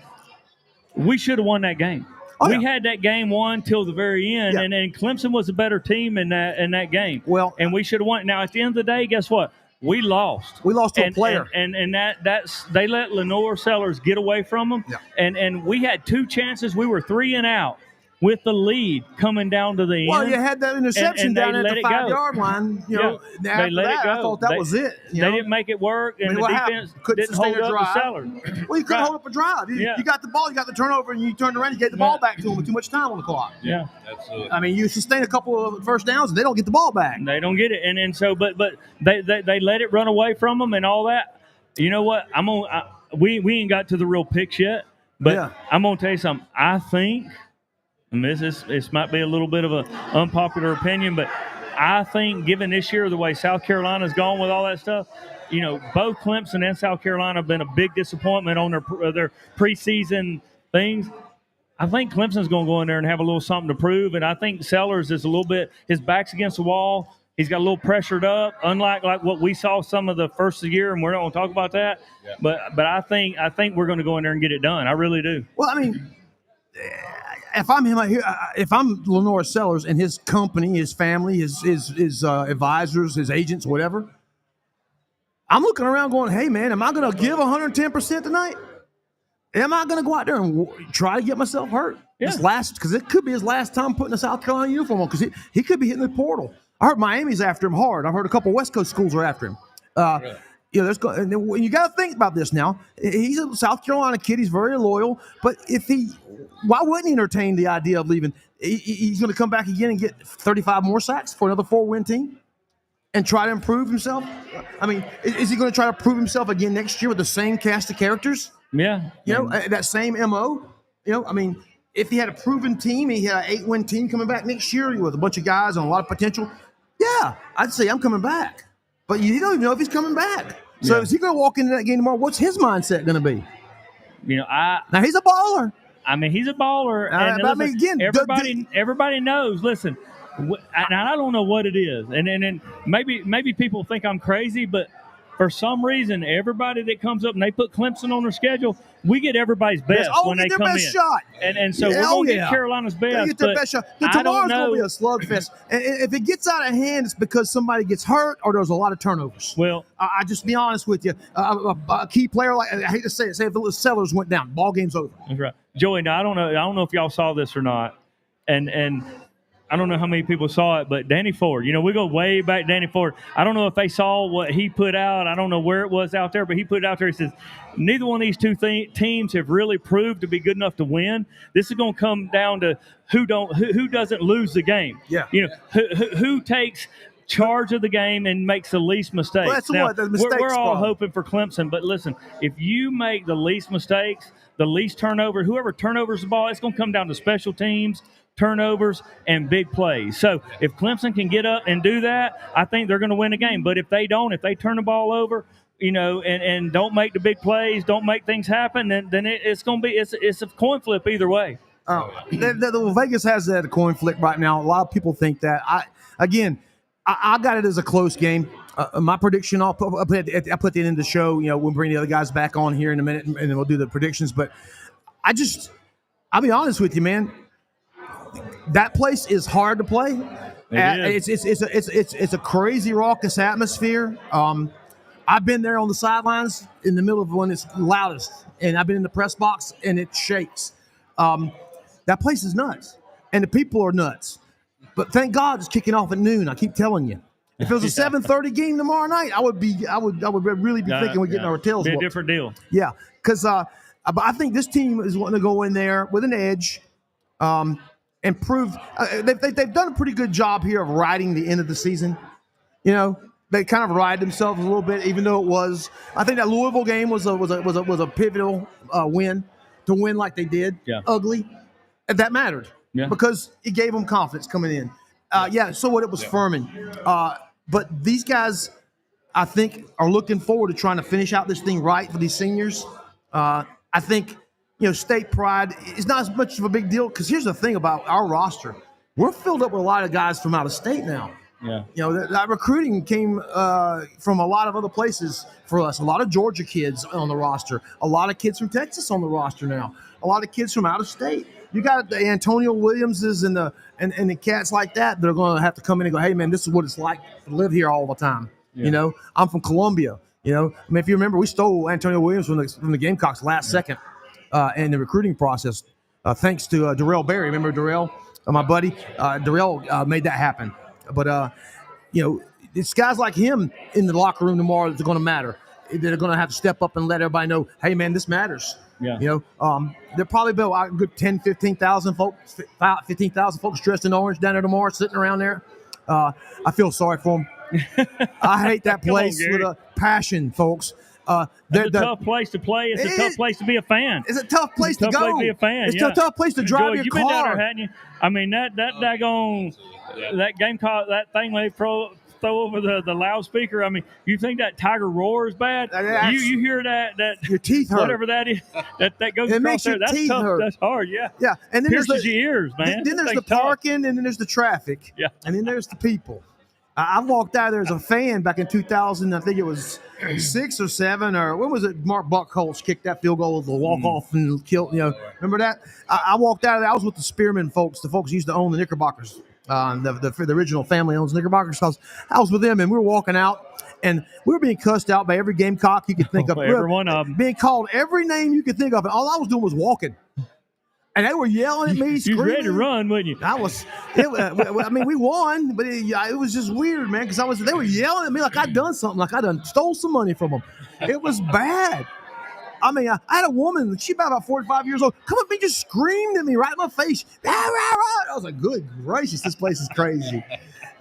we should have won that game. We had that game won till the very end, and Clemson was a better team in that game. Well, and we should have won. Now, at the end of the day, guess what? We lost. We lost to a player. And that's they let Lenore Sellers get away from them. Yeah. And we had two chances. We were 3 and out with the lead coming down to the end. Well, you had that interception down at the 5-yard line. They let it go. I thought that was it. They didn't make it work, and the defense didn't hold up the Sellers. Well, you couldn't hold up a drive. You got the ball, you got the turnover, and you turned around, you gave the ball back to them with too much time on the clock. Yeah. Absolutely. I mean, you sustain a couple of first downs, and they don't get the ball back. They don't get it. And so, but they let it run away from them and all that. You know what? We ain't got to the real picks yet, but I'm going to tell you something. I think – and this might be a little bit of an unpopular opinion, but I think given this year the way South Carolina's gone with all that stuff, both Clemson and South Carolina have been a big disappointment on their preseason things. I think Clemson's going to go in there and have a little something to prove, and I think Sellers is a little bit – his back's against the wall. He's got a little pressured up, unlike what we saw some of the first of the year, and we're not going to talk about that. Yeah. But I think we're going to go in there and get it done. I really do. Well, I mean – if I'm Lenore Sellers and his company, his family, his advisors, his agents, whatever, I'm looking around going, hey, man, am I going to give 110% tonight? Am I going to go out there and try to get myself hurt? Yeah. Because it could be his last time putting a South Carolina uniform on because he could be hitting the portal. I heard Miami's after him hard. I've heard a couple West Coast schools are after him. Really? You got to think about this now. He's a South Carolina kid. He's very loyal. But why wouldn't he entertain the idea of leaving? He's going to come back again and get 35 more sacks for another 4-win team and try to improve himself? I mean, is he going to try to prove himself again next year with the same cast of characters? Yeah. That same MO? I mean, if he had a proven team, he had an 8-win team coming back next year with a bunch of guys and a lot of potential, yeah, I'd say I'm coming back. But you don't even know if he's coming back. So is he going to walk into that game tomorrow? What's his mindset going to be? Now he's a baller. I mean, he's a baller. And I mean, again, everybody knows. Listen, and I don't know what it is, and maybe people think I'm crazy, but For some reason, everybody that comes up and they put Clemson on their schedule, we get everybody's best when they come in. Shot. And so we're going to get Carolina's best. They get their best shot. Tomorrow's going to be a slugfest. And if it gets out of hand, it's because somebody gets hurt or there's a lot of turnovers. Well, I just be honest with you. A key player, like I hate to say it, say if the Sellers went down, ball game's over. That's right. Joey, now I don't know if y'all saw this or not. And I don't know how many people saw it, but Danny Ford, we go way back, Danny Ford. I don't know if they saw what he put out. I don't know where it was out there, but he put it out there. He says, neither one of these two teams have really proved to be good enough to win. This is going to come down to who doesn't lose the game. Yeah. Who takes charge of the game and makes the least mistakes. Well, that's now, the mistakes we're all hoping for Clemson, but listen, if you make the least mistakes, the least turnover, whoever turnovers the ball, it's going to come down to special teams, turnovers, and big plays. So if Clemson can get up and do that, I think they're going to win the game. But if they don't, if they turn the ball over, and don't make the big plays, don't make things happen, then it's going to be it's a coin flip either way. Vegas has that coin flip right now. A lot of people think that. I got it as a close game. My prediction, I'll put the end of the show. We'll bring the other guys back on here in a minute, and then we'll do the predictions. But I'll be honest with you, man. That place is hard to play. It's a crazy raucous atmosphere. I've been there on the sidelines in the middle of when it's loudest, and I've been in the press box and it shakes. That place is nuts, and the people are nuts. But thank God it's kicking off at noon. I keep telling you. If it was a 7:30 game tomorrow night, I would really be thinking we're getting our tails whooped. Be a different deal. Yeah, because I think this team is wanting to go in there with an edge, and prove they've done a pretty good job here of riding the end of the season. They kind of ride themselves a little bit, even though it was. I think that Louisville game was a pivotal win to win like they did. Yeah. Ugly, and that mattered. Yeah. Because it gave them confidence coming in. So what it was Furman. But these guys, I think, are looking forward to trying to finish out this thing right for these seniors. I think, state pride is not as much of a big deal because here's the thing about our roster. We're filled up with a lot of guys from out of state now. Yeah. That recruiting came from a lot of other places for us. A lot of Georgia kids on the roster. A lot of kids from Texas on the roster now. A lot of kids from out of state. You got the Antonio Williamses and the cats like that are going to have to come in and go, hey, man, this is what it's like to live here all the time. Yeah. I'm from Columbia. If you remember, we stole Antonio Williams from the Gamecocks last second in the recruiting process, thanks to Darrell Berry. Remember Darrell, my buddy? Darrell made that happen. But, it's guys like him in the locker room tomorrow that's going to matter. They're going to have to step up and let everybody know, hey, man, this matters. Yeah. There'll probably be a good 10, 15,000 folks, 15,000 folks dressed in orange down there tomorrow, sitting around there. I feel sorry for them. I hate that place with a passion, folks. It's a tough place to play. It's a tough place to be a fan. It's a tough place to go. Place to be a fan. It's a tough place to drive your you've car. Been down there, hadn't you? I mean, that daggone that game call, that thing when they throw over the loudspeaker. I mean, you think that Tiger roar is bad? You hear that your teeth hurt. Whatever that is, that goes across there. That's tough. Hurt. That's hard. Yeah. Yeah, and then pierces your ears, man. Then there's the parking, and then there's the traffic. Yeah, and then there's the people. I walked out there as a fan back in 2000. I think it was 6 or 7, or when was it? Mark Buckholz kicked that field goal with the walk off and killed. Remember that? I walked out of there. I was with the Spearman folks. The folks used to own the Knickerbockers. The original family owns Knickerbockers. So I was with them, and we were walking out, and we were being cussed out by every Gamecock you could think of. Every one of them. Being called every name you could think of, and all I was doing was walking. And they were yelling at me, screaming. You were ready to run, wouldn't you? We won, but it was just weird, man, because they were yelling at me like I'd done something, like I done stole some money from them. It was bad. I mean, I had a woman, she about 45 years old, come up and just screamed at me right in my face. I was like, good gracious, this place is crazy.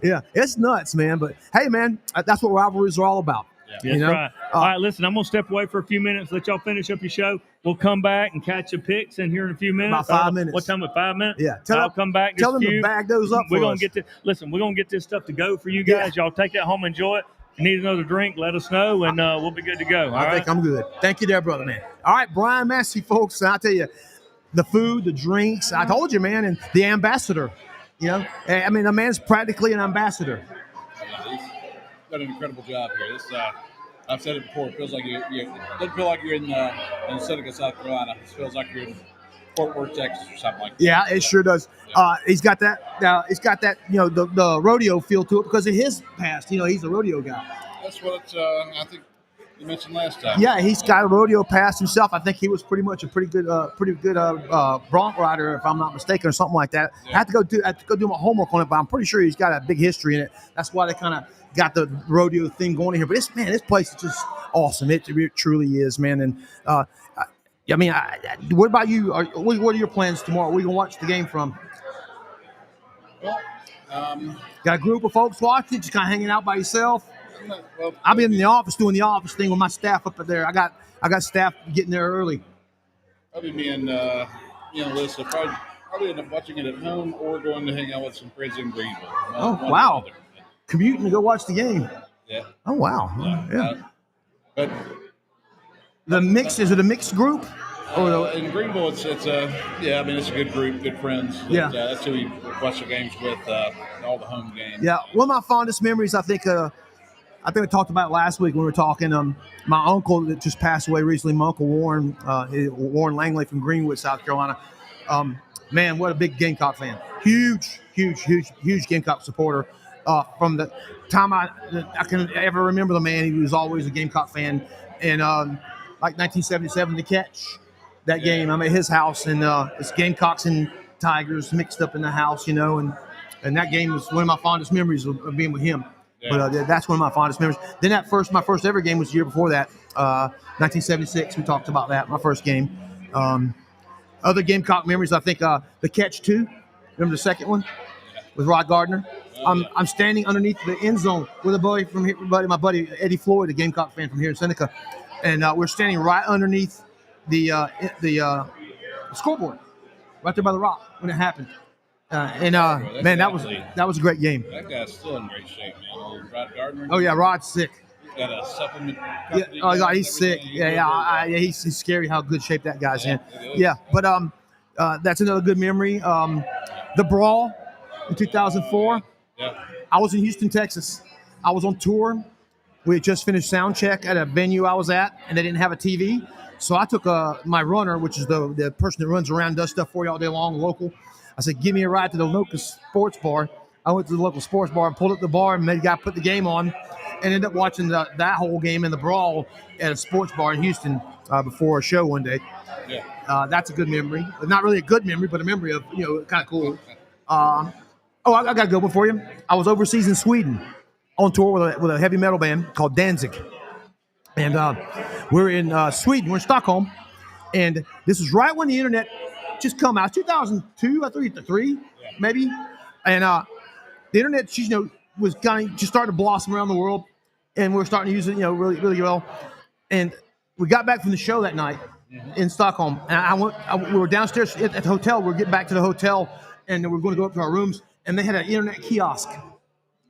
Yeah, it's nuts, man. But, hey, man, that's what rivalries are all about. Yeah. That's right. All right, listen, I'm going to step away for a few minutes, let y'all finish up your show. We'll come back and catch your picks in here in a few minutes. About 5 minutes. What time? 5 minutes? Yeah. I'll come back. Tell them to bag those up we're gonna get this. Listen, we're going to get this stuff to go for you guys. Yeah. Y'all take that home and enjoy it. If you need another drink, let us know, and we'll be good to go. I think I'm good. Thank you there, brother, man. All right, Brian Massey, folks. I'll tell you, the food, the drinks, I told you, man, and the ambassador. I mean, the man's practically an ambassador. He's done an incredible job here. I've said it before. It feels like you it doesn't feel like you're in Seneca, South Carolina. It feels like you're in Fort Worth, Texas, or something like that. Yeah, it sure does. He's got that. The rodeo feel to it because of his past. He's a rodeo guy. That's what I think you mentioned last time. Yeah, he's got a rodeo past himself. I think he was pretty much a pretty good bronc rider, if I'm not mistaken, or something like that. Yeah. I have to go do my homework on it, but I'm pretty sure he's got a big history in it. That's why they kind of got the rodeo thing going here. But this place is just awesome. It truly is, man. And what about you? What are your plans tomorrow? Where are you gonna watch the game from? Well, got a group of folks watching, just kind of hanging out by yourself. I'll be in the office doing the office thing with my staff up there. I got staff getting there early. I'll be me and Liz. So probably end up watching it at home or going to hang out with some friends in Greenville. Oh wow! Commuting to go watch the game. Yeah. Oh wow! Yeah. But is it a mixed group? In Greenville, it's a good group, good friends. Yeah. That's who we watch the games with, all the home games. Yeah. One of my fondest memories, I think I talked about it last week when we were talking. My uncle that just passed away recently, my uncle Warren, Warren Langley from Greenwood, South Carolina. Man, what a big Gamecock fan! Huge Gamecock supporter. From the time I can ever remember the man, he was always a Gamecock fan. And like 1977, the catch that game, I'm at his house, and it's Gamecocks and Tigers mixed up in the house, and that game was one of my fondest memories of being with him. Yeah. But that's one of my fondest memories. Then my first ever game was the year before that, 1976. We talked about that, my first game. Other Gamecock memories, I think the catch 2. Remember the second one with Rod Gardner? I'm standing underneath the end zone with a buddy from here, my buddy Eddie Floyd, a Gamecock fan from here in Seneca, and we're standing right underneath the scoreboard, right there by the rock when it happened. Man, that was a great game. That guy's still in great shape, man. Rod Gardner. Oh yeah, Rod's sick. He's got a supplement. Yeah, oh God, he's sick. He's scary how good shape that guy's in. Yeah, but that's another good memory. The brawl in 2004. Yeah. I was in Houston, Texas. I was on tour. We had just finished sound check at a venue I was at, and they didn't have a TV. So I took my runner, which is the person that runs around and does stuff for you all day long, local. I said, give me a ride to the local sports bar. I went to the local sports bar and pulled up the bar and made the guy put the game on, and ended up watching that whole game in the brawl at a sports bar in Houston before a show one day. Yeah. That's a good memory. Not really a good memory, but a memory of, kind of cool. I got a good one for you. I was overseas in Sweden on tour with a heavy metal band called Danzig. And we're in Sweden. We're in Stockholm. And this is right when the internet just come out. 2002, I think, 3, maybe. And the internet, was kind of just starting to blossom around the world. And we're starting to use it, really, really well. And we got back from the show that night in Stockholm. And we were downstairs at the hotel. We were getting back to the hotel. And we were going to go up to our rooms. And they had an internet kiosk.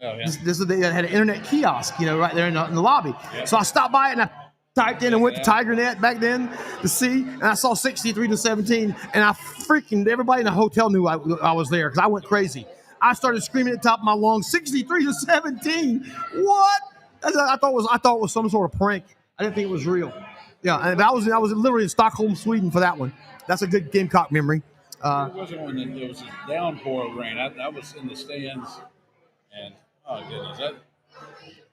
Oh, yeah. They had an internet kiosk, right there in the lobby. Yeah. So I stopped by it and I typed in and went to TigerNet back then to see, and I saw 63-17, and everybody in the hotel knew I was there because I went crazy. I started screaming at the top of my lungs, 63-17. What? I thought it was some sort of prank. I didn't think it was real. Yeah, and I was literally in Stockholm, Sweden for that one. That's a good Gamecock memory. It wasn't when there was a downpour of rain. I was in the stands, and oh goodness,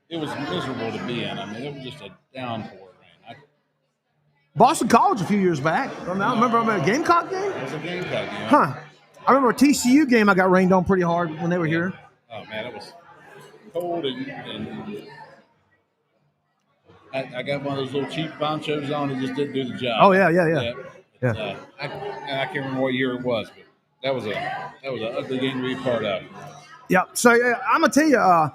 it was miserable to be in. I mean, it was just a downpour of rain. Boston College a few years back. I remember a Gamecock game. It was a Gamecock game. Huh. I remember a TCU game. I got rained on pretty hard when they were here. Oh man, it was cold and I got one of those little cheap ponchos on and just didn't do the job. Oh yeah. I can't remember what year it was, but that was an ugly game to be a part of. Yeah. So I'm gonna tell you,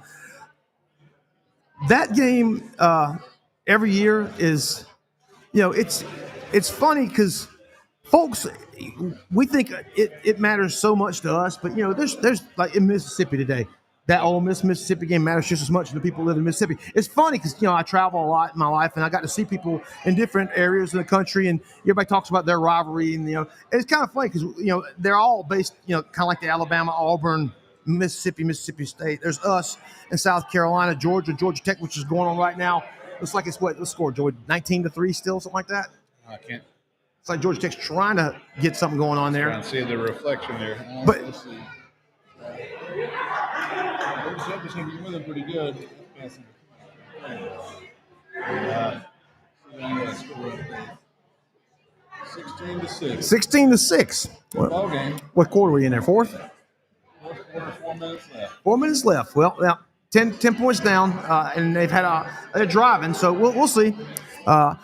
that game every year is, it's funny because folks, we think it matters so much to us, but there's like in Mississippi today. That Ole Miss Mississippi game matters just as much to the people who live in Mississippi. It's funny because I travel a lot in my life, and I got to see people in different areas of the country, and everybody talks about their rivalry, and it's kind of funny because they're all based kind of like the Alabama, Auburn, Mississippi State. There's us in South Carolina, Georgia Tech, which is going on right now. Looks like it's what? Let's score, Georgia. 19-3 still, something like that. I can't. It's like Georgia Tech's trying to get something going on there. Trying to see the reflection there. But let's see. Georgia Tech is going to be with them pretty good. 16-6. 16-6. Ball game. What quarter were you in there? Fourth? Fourth quarter, 4 minutes left. 4 minutes left. Well, yeah, 10 points down, and they've had they're driving, so we'll see. But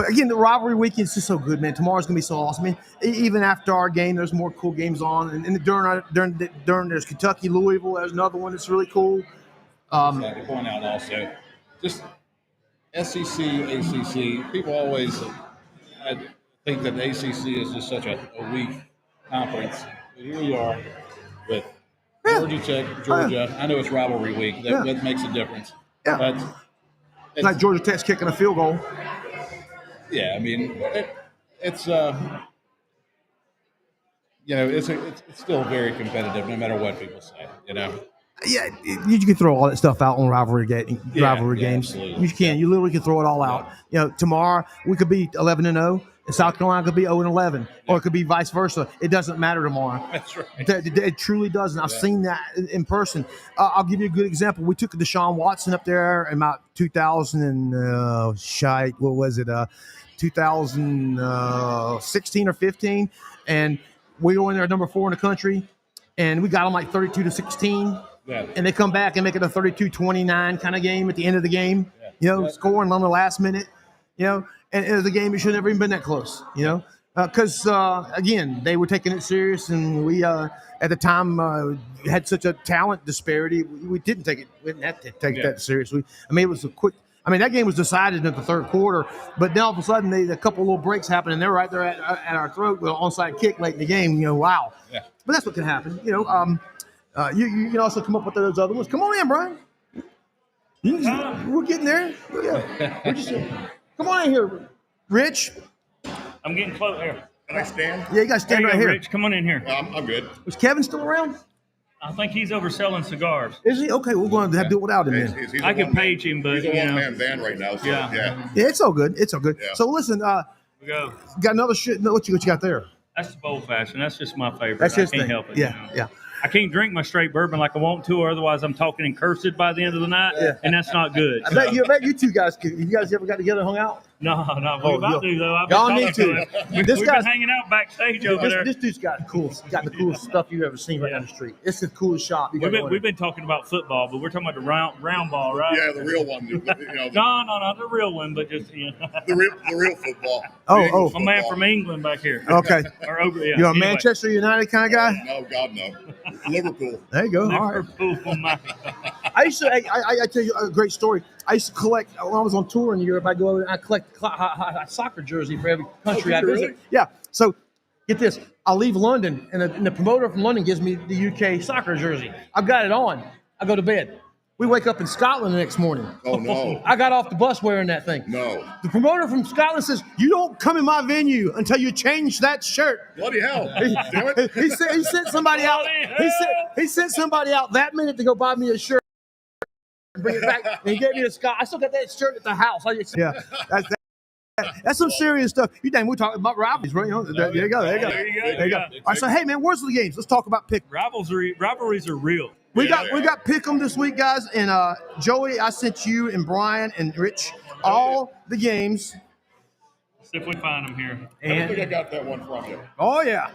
again, the rivalry weekend is just so good, man. Tomorrow's gonna be so awesome. I mean, even after our game, there's more cool games on, and during there's Kentucky, Louisville. There's another one that's really cool. To point out also, just SEC, ACC. People always think that the ACC is just such a weak conference. But here we are with Georgia Tech, Georgia. I know it's rivalry week. That makes a difference. Yeah. But it's like Georgia Tech's kicking a field goal. Yeah, I mean, it's still very competitive, no matter what people say. Yeah, you can throw all that stuff out on rivalry games. Absolutely. You can. You literally can throw it all out. Tomorrow we could be 11-0, and South Carolina could be 0-11, or it could be vice versa. It doesn't matter tomorrow. That's right. It truly doesn't. I've seen that in person. I'll give you a good example. We took Deshaun Watson up there in about 2016 or 15, and we go in there at number 4 in the country, and we got them like 32-16. Yeah. And they come back and make it a 32-29 kind of game at the end of the game, scoring on the last minute, and it was a game that should have never even been that close, because, again, they were taking it serious, and we, at the time, had such a talent disparity. We didn't have to take that seriously. It was a quick – that game was decided in the third quarter, but then all of a sudden, a couple little breaks happened, and they're right there at our throat with an onside kick late in the game. Wow. Yeah. But that's what can happen. You can also come up with those other ones. Come on in, Brian. We're getting there. Come on in here, Rich. I'm getting close here. Can I stand? Yeah, you got to stand right here. Rich, come on in here. I'm good. Is Kevin still around? I think he's overselling cigars. Is he? Okay, we're going to have to do it without him then. I can page him, but he's a one-man band right now. So, yeah, it's all good. It's all good. Yeah. So listen, we go. Got another shit. What you got there? That's the old fashioned. That's just my favorite. That's his I can't thing. help it. Yeah. I can't drink my straight bourbon like I want to, or otherwise I'm talking in cursive by the end of the night, and that's not good. I bet you two guys. You guys ever got together and hung out? No. We're about to though. Y'all need to. We've been hanging out backstage over there. This dude's got the coolest stuff you've ever seen right down the street. It's the coolest shop. We've been talking about football, but we're talking about the round ball, right? Yeah, the real one. No, the real one, but just the real football. Oh, my man from England back here. Okay. You're a Manchester United kind of guy? No, God no. Liverpool. There you go. Liverpool, all right. I used to. I tell you a great story. I used to collect when I was on tour in Europe. I go over and I collect a soccer jersey for every country I visit. Really? Yeah. So get this. I leave London, and the promoter from London gives me the UK soccer jersey. I've got it on. I go to bed. We wake up in Scotland the next morning. Oh no! I got off the bus wearing that thing. No. The promoter from Scotland says, "You don't come in my venue until you change that shirt." Bloody hell! Damn it! He sent somebody out. He sent somebody out that minute to go buy me a shirt. Bring it back. And he gave me a Scott. I still got that shirt at the house. That's some serious stuff. We talking about rivalries, right? There you go. There you go. All right, so hey, man, where's the games? Let's talk about pick. Rivalries are real. We got pick 'em this week, guys. And Joey, I sent you and Brian and Rich all the games. See if we find them here. I don't think I got that one from you. Oh yeah.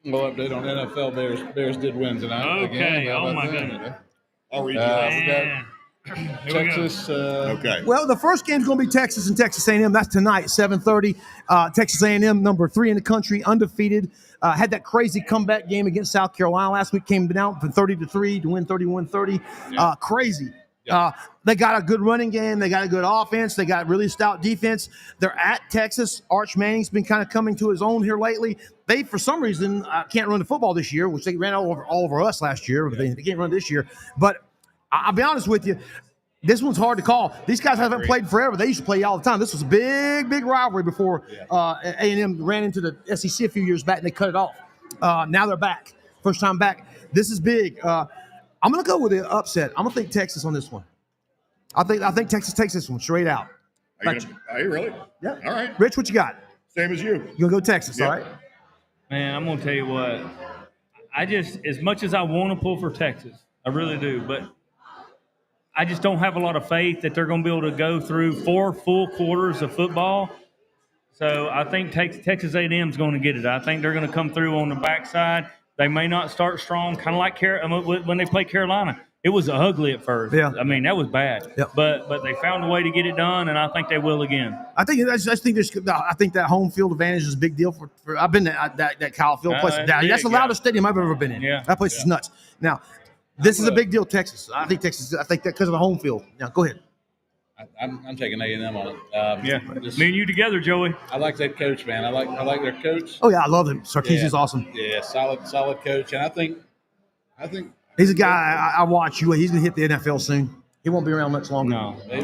Well, update on NFL Bears. Bears did win tonight. Okay. Again. Oh my goodness. I'll read you that. Texas. Okay. Well, the first game's going to be Texas and Texas A&M. That's tonight, 7:30. Texas A&M, number 3 in the country, undefeated. Had that crazy comeback game against South Carolina last week. Came down from 30-3 to win 31-30. Crazy. They got a good running game. They got a good offense. They got really stout defense. They're at Texas. Arch Manning's been kind of coming to his own here lately. They, for some reason, can't run the football this year, which they ran all over us last year. But they can't run this year. But I'll be honest with you, this one's hard to call. These guys haven't played forever. They used to play all the time. This was a big rivalry before A&M ran into the SEC a few years back, and they cut it off. Now they're back. First time back. This is big. I'm going to go with the upset. I'm going to think Texas on this one. I think Texas takes this one straight out. Are you really? Yeah. All right. Rich, what you got? Same as you. You gonna go Texas? Yep. All right. Man, I'm gonna tell you what. I just, as much as I want to pull for Texas, I really do, but I just don't have a lot of faith that they're going to be able to go through 4 full quarters of football. So I think Texas A&M is going to get it. I think they're going to come through on the backside. They may not start strong, kind of like when they played Carolina. It was ugly at first. Yeah. I mean, that was bad. Yep. But they found a way to get it done, and I think they will again. I think that home field advantage is a big deal for I've been to that Kyle Field place. That's the loudest stadium I've ever been in. Yeah. That place is nuts. Now, this is a big deal, Texas. I think that because of the home field. Now, go ahead. I'm taking A&M on it. Me and you together, Joey. I like that coach, man. I like their coach. Oh yeah, I love him. Sarkisian's awesome. Yeah, solid coach, and I think he's a guy I watch. He's gonna hit the NFL soon. He won't be around much longer. No, they're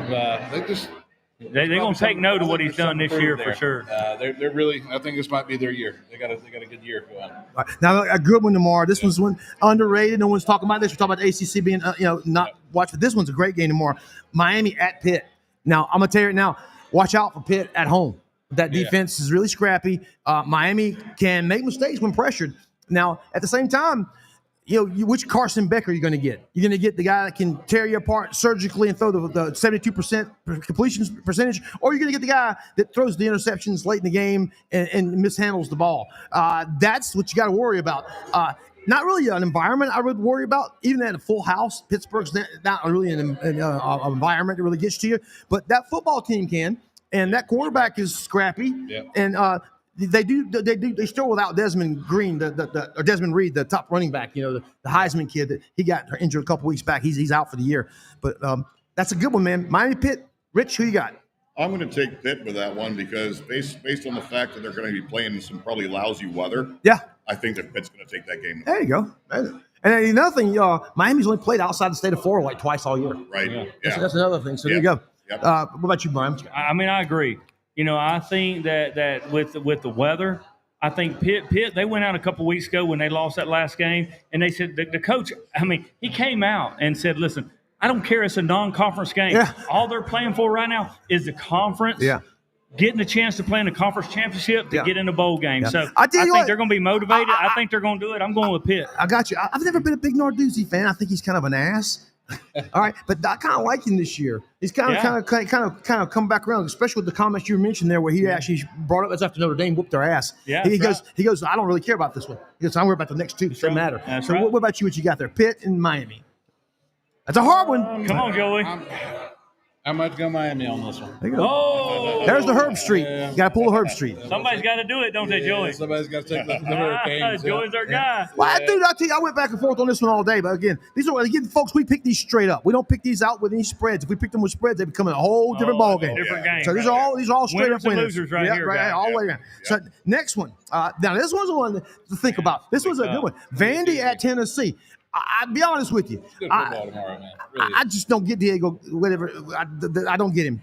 gonna take note of what he's done this year for sure. They're really. I think this might be their year. They got a good year going. Right. Now a good one tomorrow. This one's one underrated. No one's talking about this. We're talking about the ACC being not watched, but this one's a great game tomorrow. Miami at Pitt. Now I'm gonna tell you right now. Watch out for Pitt at home. That defense is really scrappy. Miami can make mistakes when pressured. Now at the same time. Which Carson Beck are you going to get? You're going to get the guy that can tear you apart surgically and throw the 72% completion percentage, or you're going to get the guy that throws the interceptions late in the game and mishandles the ball. That's what you got to worry about. Not really an environment I would worry about, even at a full house. Pittsburgh's not really an environment that really gets to you, but that football team can, and that quarterback is scrappy, and They still without Desmond Green, or Desmond Reed, the top running back. The Heisman kid that he got injured a couple weeks back. He's out for the year. But that's a good one, man. Miami Pitt. Rich, who you got? I'm going to take Pitt with that one because based on the fact that they're going to be playing in some probably lousy weather. Yeah, I think that Pitt's going to take that game. There you go. And another thing, Miami's only played outside the state of Florida like twice all year. Right. Yeah. That's another thing. So there you go. Yep. What about you, Brian? I mean, I agree. I think that with the weather, I think Pitt, they went out a couple weeks ago when they lost that last game, and they said the coach, he came out and said, listen, I don't care. It's a non-conference game. Yeah. All they're playing for right now is the conference. Yeah. Getting a chance to play in the conference championship to get in the bowl game. Yeah. So I think they're going to be motivated. I think they're going to do it. I'm going with Pitt. I got you. I've never been a big Narduzzi fan. I think he's kind of an ass. All right, but I kind of like him this year. He's kind of come back around, especially with the comments you mentioned there, where he actually brought up that's after Notre Dame whooped their ass. Yeah, he goes. I don't really care about this one. He goes, I'm worried about the next two. It doesn't matter. That's so right. what about you? What you got there? Pitt and Miami. That's a hard one. Come on, Joey. I might go Miami on this one. There you go. Oh, there's the Herb Street. You got to pull the Herb Street. Somebody's got to do it, don't they, Joey? Somebody's got to take the Hurricanes. Joey's our guy. Well, dude, I'll tell you, I went back and forth on this one all day. But again, folks, we pick these straight up. We don't pick these out with any spreads. If we pick them with spreads, they become a whole different ball game. Different game. So these are all straight winners up winners. And losers right here, right, guys. all the way around. So next one. Now this one's the one to think about. This was a good one. Vandy at Tennessee. I'll be honest with you. Good football tomorrow, man. Really I just don't get Diego. Whatever. I don't get him.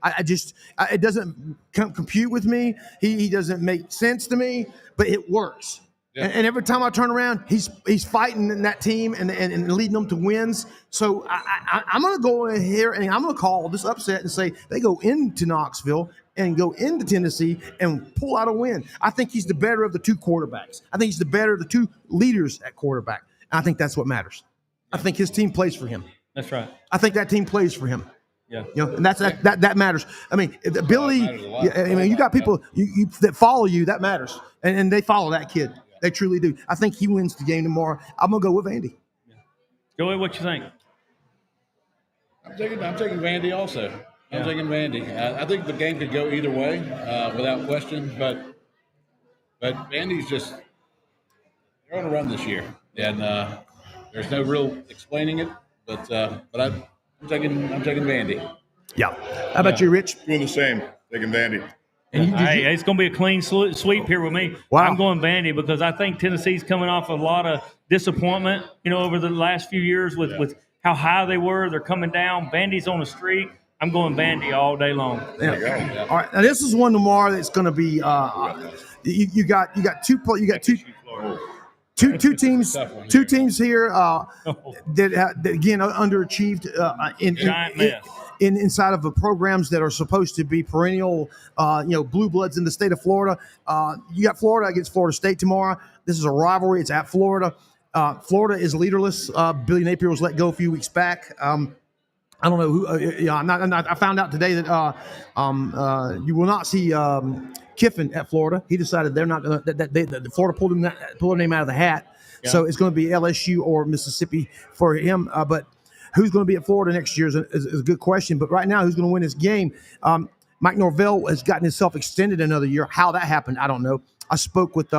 I just it doesn't compute with me. He doesn't make sense to me. But it works. Yeah. And every time I turn around, he's fighting in that team and leading them to wins. So I'm going to go in here and I'm going to call this upset and say they go into Knoxville and go into Tennessee and pull out a win. I think he's the better of the two quarterbacks. I think he's the better of the two leaders at quarterback. I think that's what matters. I think his team plays for him. That's right. I think that team plays for him. Yeah. And that matters. I mean, the ability. You got people you that follow you. That matters, and they follow that kid. They truly do. I think he wins the game tomorrow. I'm gonna go with Vandy. Joey, what you think? I'm taking Vandy also. I'm taking Vandy. I think the game could go either way, without question. But Vandy's they're on a run this year, and there's no real explaining it. But I'm taking Vandy. Yeah. How about you, Rich? Doing the same. Taking Vandy. Hey, it's going to be a clean sweep here with me. Wow. I'm going Vandy because I think Tennessee's coming off a lot of disappointment, over the last few years with how high they were. They're coming down. Vandy's on a streak. I'm going Vandy all day long. Yeah. Yeah. All right. Now this is one tomorrow that's going to be. You got two. Two teams, Two teams here that again underachieved Giant mess. Inside of the programs that are supposed to be perennial, blue bloods in the state of Florida. You got Florida against Florida State tomorrow. This is a rivalry. It's at Florida. Florida is leaderless. Billy Napier was let go a few weeks back. I don't know who. I found out today that you will not see Kiffin at Florida. He decided they're not going to. Florida pulled her name out of the hat, so it's going to be LSU or Mississippi for him. But who's going to be at Florida next year is a good question. But right now, who's going to win this game? Mike Norvell has gotten himself extended another year. How that happened, I don't know. I spoke with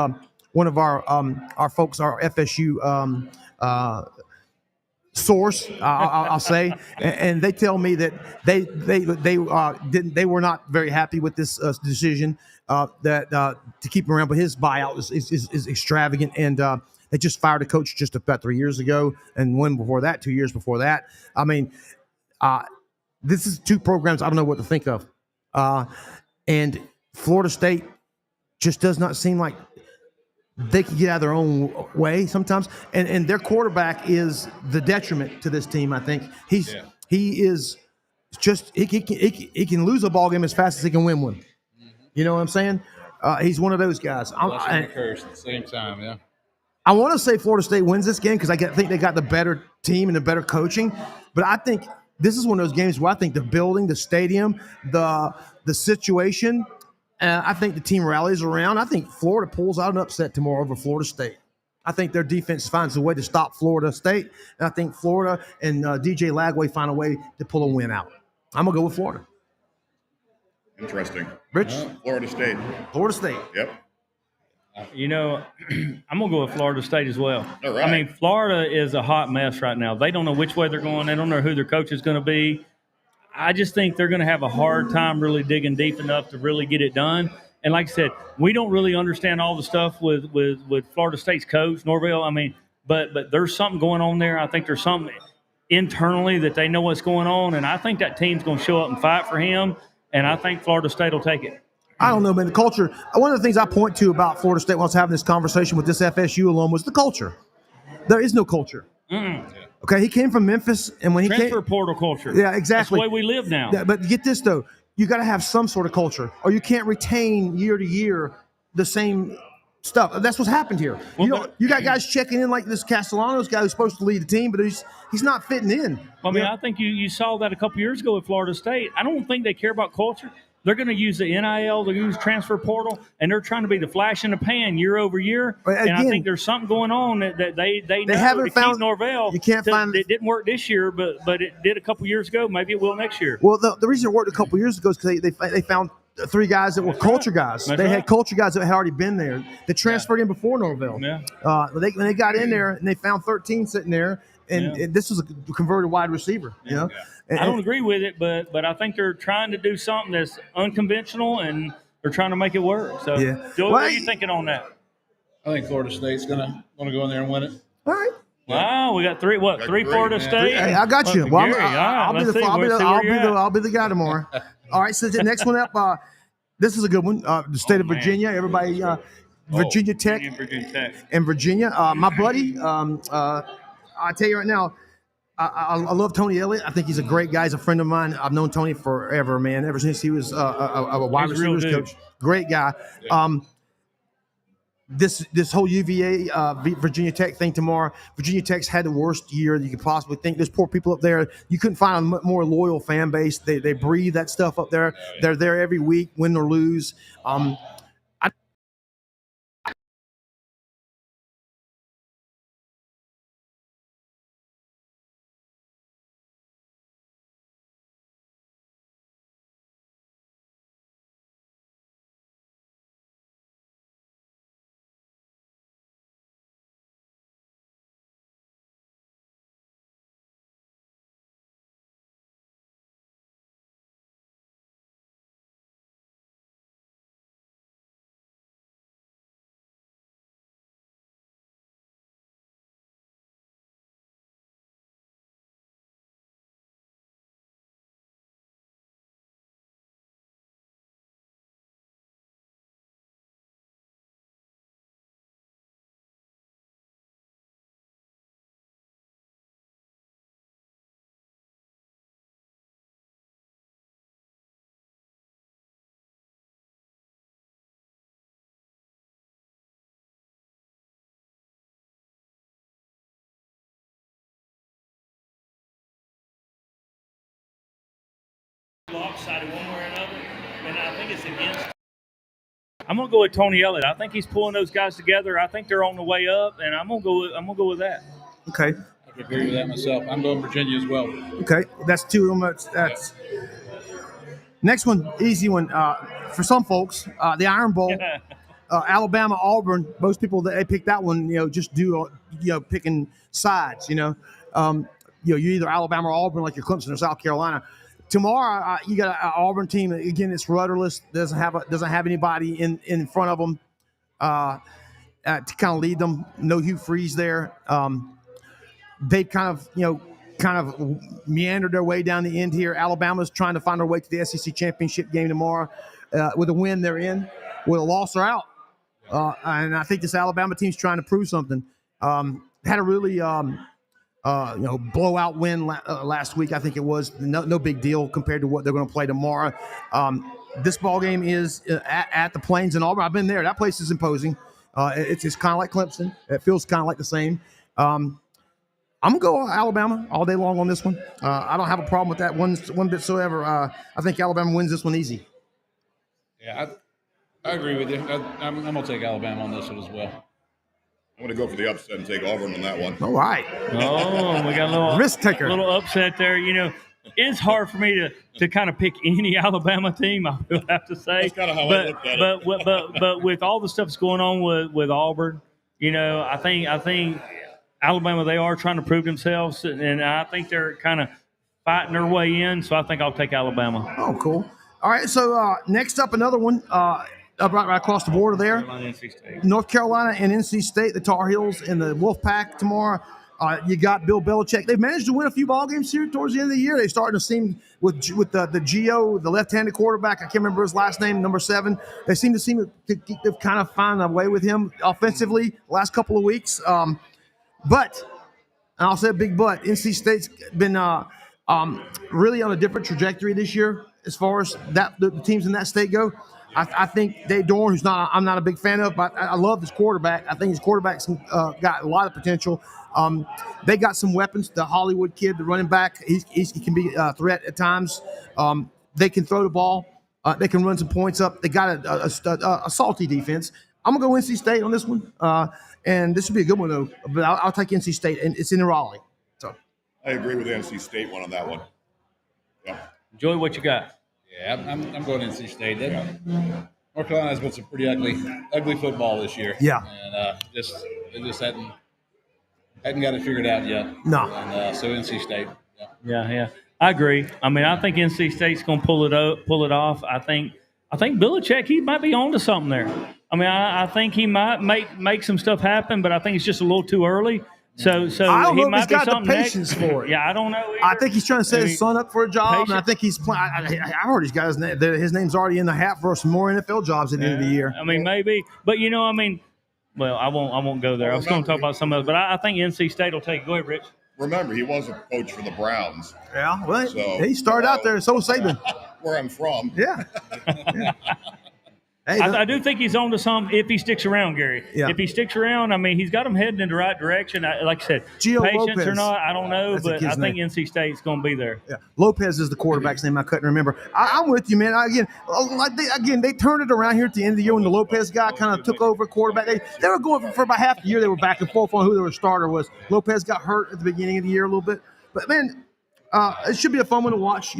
one of our folks, our FSU. Source, I'll say, and they tell me that they were not very happy with this decision that to keep him around. But his buyout is extravagant, and they just fired a coach just about 3 years ago, and one before that, 2 years before that. I mean, this is two programs I don't know what to think of, and Florida State just does not seem like they can get out of their own way sometimes, and their quarterback is the detriment to this team. I think he is just he can lose a ball game as fast as he can win one. You know what I'm saying? He's one of those guys. And a curse at the same time, yeah. I want to say Florida State wins this game because I think they got the better team and the better coaching, but I think this is one of those games where I think the building, the stadium, the situation. I think the team rallies around. I think Florida pulls out an upset tomorrow over Florida State. I think their defense finds a way to stop Florida State. And I think Florida and DJ Lagway find a way to pull a win out. I'm going to go with Florida. Interesting. Rich? Florida State. Florida State. Yep. I'm going to go with Florida State as well. All right. I mean, Florida is a hot mess right now. They don't know which way they're going. They don't know who their coach is going to be. I just think they're going to have a hard time really digging deep enough to really get it done. And like I said, we don't really understand all the stuff with Florida State's coach, Norvell. I mean, but there's something going on there. I think there's something internally that they know what's going on, and I think that team's going to show up and fight for him, and I think Florida State will take it. I don't know, man. The culture, one of the things I point to about Florida State when I was having this conversation with this FSU alum was the culture. There is no culture. Okay, he came from Memphis, and when he transfer portal culture. Yeah, exactly. That's the way we live now. Yeah, but get this though, you got to have some sort of culture, or you can't retain year to year the same stuff. That's what's happened here. Well, you got guys checking in like this Castellanos guy who's supposed to lead the team, but he's not fitting in. I mean, I think you saw that a couple years ago at Florida State. I don't think they care about culture. They're going to use the NIL, they're going to use transfer portal, and they're trying to be the flash in the pan year over year. Again, and I think there's something going on that they know haven't to found keep Norvell. You can't find it didn't work this year, but it did a couple years ago. Maybe it will next year. Well, the reason it worked a couple years ago is because they found three guys that were culture guys. They had culture guys that had already been there. They transferred in before Norvell. Yeah. When they got in there and they found 13 sitting there, and this was a converted wide receiver. You know. I don't agree with it, but I think they're trying to do something that's unconventional, and they're trying to make it work. So, Joey, what are you thinking on that? I think Florida State's gonna go in there and win it. All right. Wow, we got three. What? Three Florida State. Hey, I got you. Well, Gary, I'll be the guy tomorrow. All right. So the next one up. This is a good one. The state of Virginia. Everybody. Virginia Tech. And Virginia. My buddy. I tell you right now. I love Tony Elliott. I think he's a great guy. He's a friend of mine. I've known Tony forever, man. Ever since he was a wide receivers coach. Great guy. This whole UVA Virginia Tech thing tomorrow. Virginia Tech's had the worst year you could possibly think. There's poor people up there. You couldn't find a more loyal fan base. They breathe that stuff up there. They're there every week, win or lose. lopsided one way or another, and I think it's against. I'm gonna go with Tony Elliott. I think he's pulling those guys together. I think they're on the way up, and I'm gonna go with that. Okay. I agree with that myself. I'm going Virginia as well. Okay, that's two of them. That's next one, easy one for some folks. The Iron Bowl, Alabama, Auburn. Most people they pick that one, just do picking sides. You either Alabama or Auburn, like your Clemson or South Carolina. Tomorrow, you got an Auburn team. Again, it's rudderless. Doesn't have anybody in front of them to kind of lead them. No Hugh Freeze there. They kind of meandered their way down the end here. Alabama's trying to find their way to the SEC championship game tomorrow. With a win, they're in. With a loss, they're out. And I think this Alabama team's trying to prove something. Had a really blowout win last week. I think it was no big deal compared to what they're going to play tomorrow. This ball game is at the Plains in Auburn. I've been there. That place is imposing. It's kind of like Clemson. It feels kind of like the same. I'm going to go Alabama all day long on this one. I don't have a problem with that one bit soever. I think Alabama wins this one easy. Yeah, I agree with you. I'm going to take Alabama on this one as well. I'm going to go for the upset and take Auburn on that one. All right. Oh, we got a little risk taker. A little upset there. It's hard for me to kind of pick any Alabama team, I would have to say. That's kind of how I looked at it. But with all the stuff that's going on with Auburn, I think Alabama, they are trying to prove themselves, and I think they're kind of fighting their way in, so I think I'll take Alabama. Oh, cool. All right, so next up, another one right across the border there. North Carolina and NC State, the Tar Heels and the Wolfpack tomorrow. You got Bill Belichick. They've managed to win a few ball games here towards the end of the year. They're starting to seem with the Gio, the left-handed quarterback. I can't remember his last name, number 7. They seem to kind of find a way with him offensively the last couple of weeks. But, and I'll say a big but, NC State's been really on a different trajectory this year as far as the teams in that state go. I think Dave Dorn, I'm not a big fan of, but I love this quarterback. I think his quarterback's got a lot of potential. They got some weapons. The Hollywood kid, the running back, he can be a threat at times. They can throw the ball. They can run some points up. They got a salty defense. I'm going to go NC State on this one. And this would be a good one, though. But I'll take NC State, and it's in Raleigh. So I agree with the NC State one on that one. Yeah. Enjoy what you got. Yeah, I'm going NC State. North Carolina's been some pretty ugly football this year. Yeah. And they just hadn't got it figured out yet. No. And so NC State. Yeah. I agree. I mean, I think NC State's going to pull it off. I think Belichick, he might be on to something there. I mean, I think he might make some stuff happen, but I think it's just a little too early. So I don't know he might if he's got something the patience for it. Yeah, I don't know either. I think he's trying to set his son up for a job, and I think he's playing. I heard he's got his name's already in the hat for some more NFL jobs at the end of the year. I mean, maybe, but well, I won't go there. I was going to talk about some of it, but I think NC State will take it. Go ahead, Rich. Remember, he was a coach for the Browns. Yeah, well, he started out there. So was Saban. Where I'm from. Yeah. Hey, I do think he's on to something if he sticks around, Gary. Yeah. If he sticks around, I mean, he's got him heading in the right direction. Like I said, Gio patience Lopez. or not, I don't know, but I think NC State's going to be there. Yeah, Lopez is the quarterback's name. I couldn't remember. I'm with you, man. They turned it around here at the end of the year when the Lopez guy kind of took over quarterback. They were going for about half the year. They were back and forth on who their starter was. Lopez got hurt at the beginning of the year a little bit, but man, it should be a fun one to watch.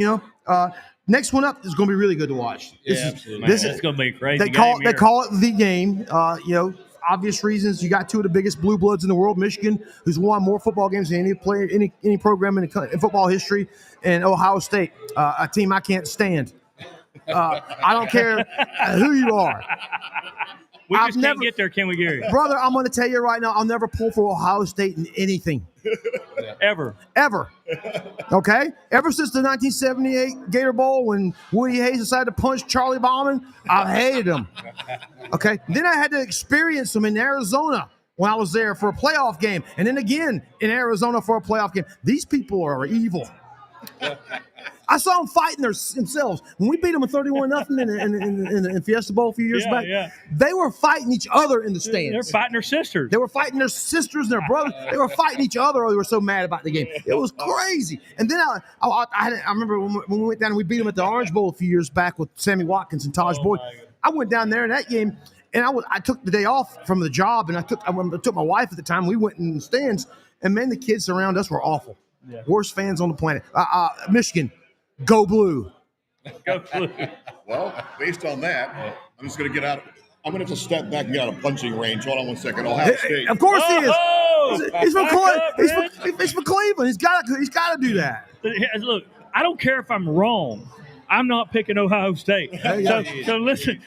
Next one up is going to be really good to watch. Absolutely. This is going to be a crazy. They call it the game. Obvious reasons. You got two of the biggest blue bloods in the world, Michigan, who's won more football games than any player, any program in football history, and Ohio State, a team I can't stand. I don't care who you are. We just can't get there, can we, Gary? Brother, I'm going to tell you right now, I'll never pull for Ohio State in anything. Ever. Okay? Ever since the 1978 Gator Bowl when Woody Hayes decided to punch Charlie Bauman, I've hated him. Okay? Then I had to experience them in Arizona when I was there for a playoff game. And then again in Arizona for a playoff game. These people are evil. I saw them fighting themselves. When we beat them 31-0 in Fiesta Bowl a few years back, they were fighting each other in the stands. They're fighting their sisters. They were fighting their sisters and their brothers. They were fighting each other, or they were so mad about the game. It was crazy. And then I remember when we went down and we beat them at the Orange Bowl a few years back with Sammy Watkins and Taj Boyd. I went down there in that game, and I took the day off from the job, and I took my wife at the time. We went in the stands, and man, the kids around us were awful. Yeah. Worst fans on the planet. Michigan, go blue. Go blue. Well, based on that, I'm just going to get out. I'm going to have to step back and get out of punching range. Hold on one second. Ohio State. Of course he is. He's from Cleveland. He's got to do that. Look, I don't care if I'm wrong. I'm not picking Ohio State. So listen,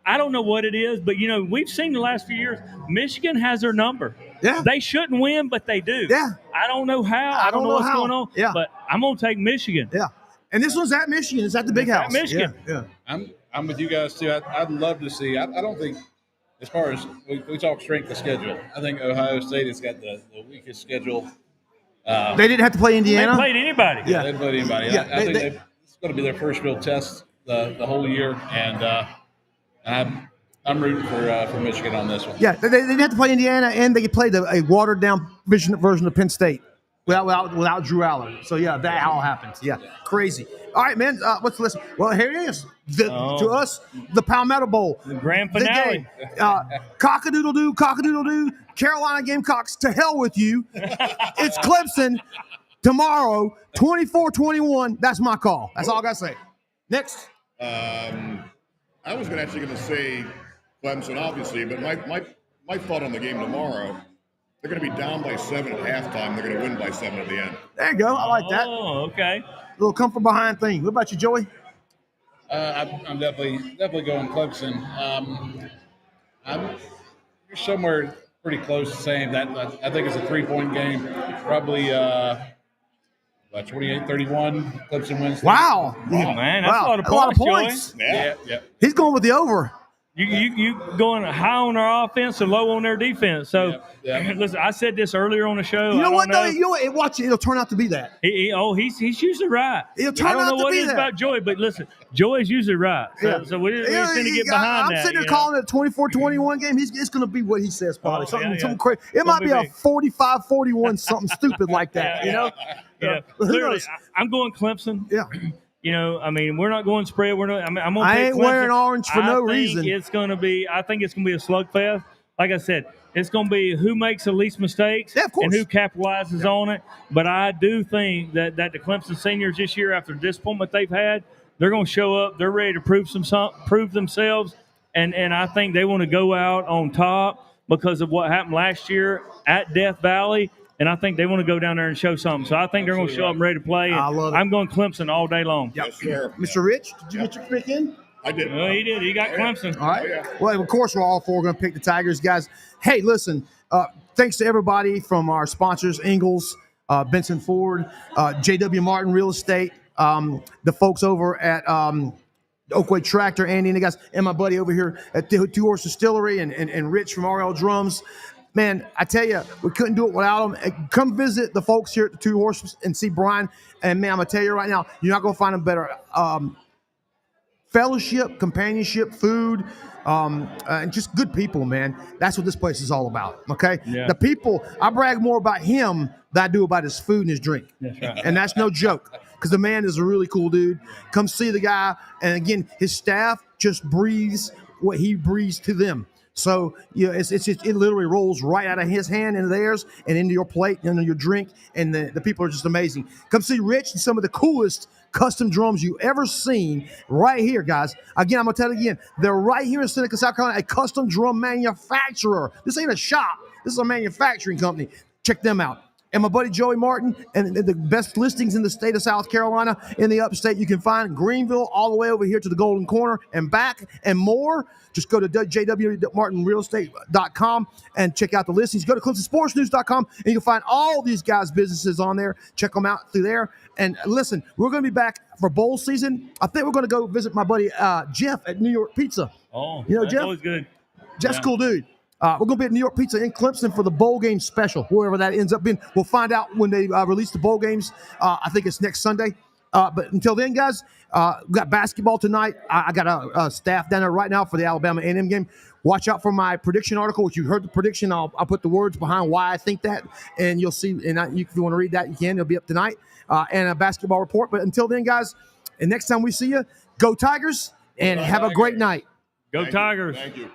I don't know what it is, but, we've seen the last few years, Michigan has their number. Yeah. They shouldn't win, but they do. Yeah. I don't know how. I don't know what's going on. Yeah. But I'm going to take Michigan. Yeah. And this one's at Michigan. It's at the Big House. At Michigan. Yeah. I'm with you guys, too. I'd love to see. I don't think, as far as we talk strength of schedule, I think Ohio State has got the weakest schedule. They didn't have to play Indiana. They played anybody. Yeah, they played anybody. Yeah, I think it's going to be their first real test the whole year, and I'm rooting for Michigan on this one. Yeah, they didn't have to play Indiana, and they played a watered down version of Penn State without Drew Allen. So yeah, that all happens. Yeah, crazy. All right, man. What's the list? Well, here it is. To us, the Palmetto Bowl, the grand finale. Cock-a-doodle-doo. Carolina Gamecocks, to hell with you. It's Clemson tomorrow, 24-21. That's my call. That's all I got to say. Next. I was actually going to say Clemson, obviously, but my thought on the game tomorrow, they're going to be down by 7 at halftime. They're going to win by 7 at the end. There you go. I like that. Oh, okay. A little come from behind thing. What about you, Joey? I'm definitely going Clemson. I'm somewhere pretty close to saying that. I think it's a 3-point game. Probably 28-31. Clemson wins. Wow. Man, that's a lot of points. Yeah. He's going with the over. You going high on their offense and low on their defense. So, listen, I said this earlier on the show. You know what? Watch it. It'll turn out to be that. He's usually right. It'll turn I don't out know to what be it is that. about Joey, but listen, Joey's usually right. So we just need to get behind that. I'm sitting there calling it a 24-21 game. It's going to be what he says, probably. Something crazy. It might be a 45-41, something stupid like that, Clearly, I'm going Clemson. Yeah. We're not going spread. I'm going to I ain't wearing orange for no reason. I think it's going to be a slugfest. Like I said, it's going to be who makes the least mistakes and who capitalizes on it. But I do think that the Clemson seniors this year, after the disappointment they've had, they're going to show up. They're ready to prove themselves. And I think they want to go out on top because of what happened last year at Death Valley. And I think they want to go down there and show something. So I think they're going to show up ready to play. I love it. I'm going Clemson all day long. Yep. Yes, Mr. Rich, did you get your pick in? I did. Well, he did. He got Clemson. All right. Well, of course, we're all four going to pick the Tigers, guys. Hey, listen, thanks to everybody from our sponsors, Ingalls, Benson Ford, J.W. Martin Real Estate, the folks over at Oakway Tractor, Andy and the guys, and my buddy over here at the Two Horse Distillery and Rich from RL Drums. Man, I tell you, we couldn't do it without them. Come visit the folks here at the Two Horses and see Brian. And, man, I'm going to tell you right now, you're not going to find them better. Fellowship, companionship, food, and just good people, man. That's what this place is all about, okay? Yeah. The people, I brag more about him than I do about his food and his drink. That's right. And that's no joke, because the man is a really cool dude. Come see the guy. And, again, his staff just breathes what he breathes to them. So, it literally rolls right out of his hand into theirs and into your plate and into your drink, and the people are just amazing. Come see Rich and some of the coolest custom drums you ever seen right here, guys. Again, I'm going to tell you again, they're right here in Seneca, South Carolina, a custom drum manufacturer. This ain't a shop. This is a manufacturing company. Check them out. And my buddy Joey Martin, and the best listings in the state of South Carolina, in the upstate, you can find Greenville all the way over here to the Golden Corner and back and more. Just go to jwmartinrealestate.com and check out the listings. Go to ClemsonSportsNews.com and you can find all these guys' businesses on there. Check them out through there. And listen, we're going to be back for bowl season. I think we're going to go visit my buddy Jeff at New York Pizza. Oh, that's Jeff? Always good. Jeff's a cool dude. We're going to be at New York Pizza in Clemson for the bowl game special, wherever that ends up being. We'll find out when they release the bowl games. I think it's next Sunday. But until then, guys, we got basketball tonight. I got a staff down there right now for the Alabama A&M game. Watch out for my prediction article, which you heard the prediction. I'll put the words behind why I think that, and you'll see. And if you want to read that, you can. It'll be up tonight. And a basketball report. But until then, guys, and next time we see you, go Tigers, and have a great night. Go Tigers. Thank you.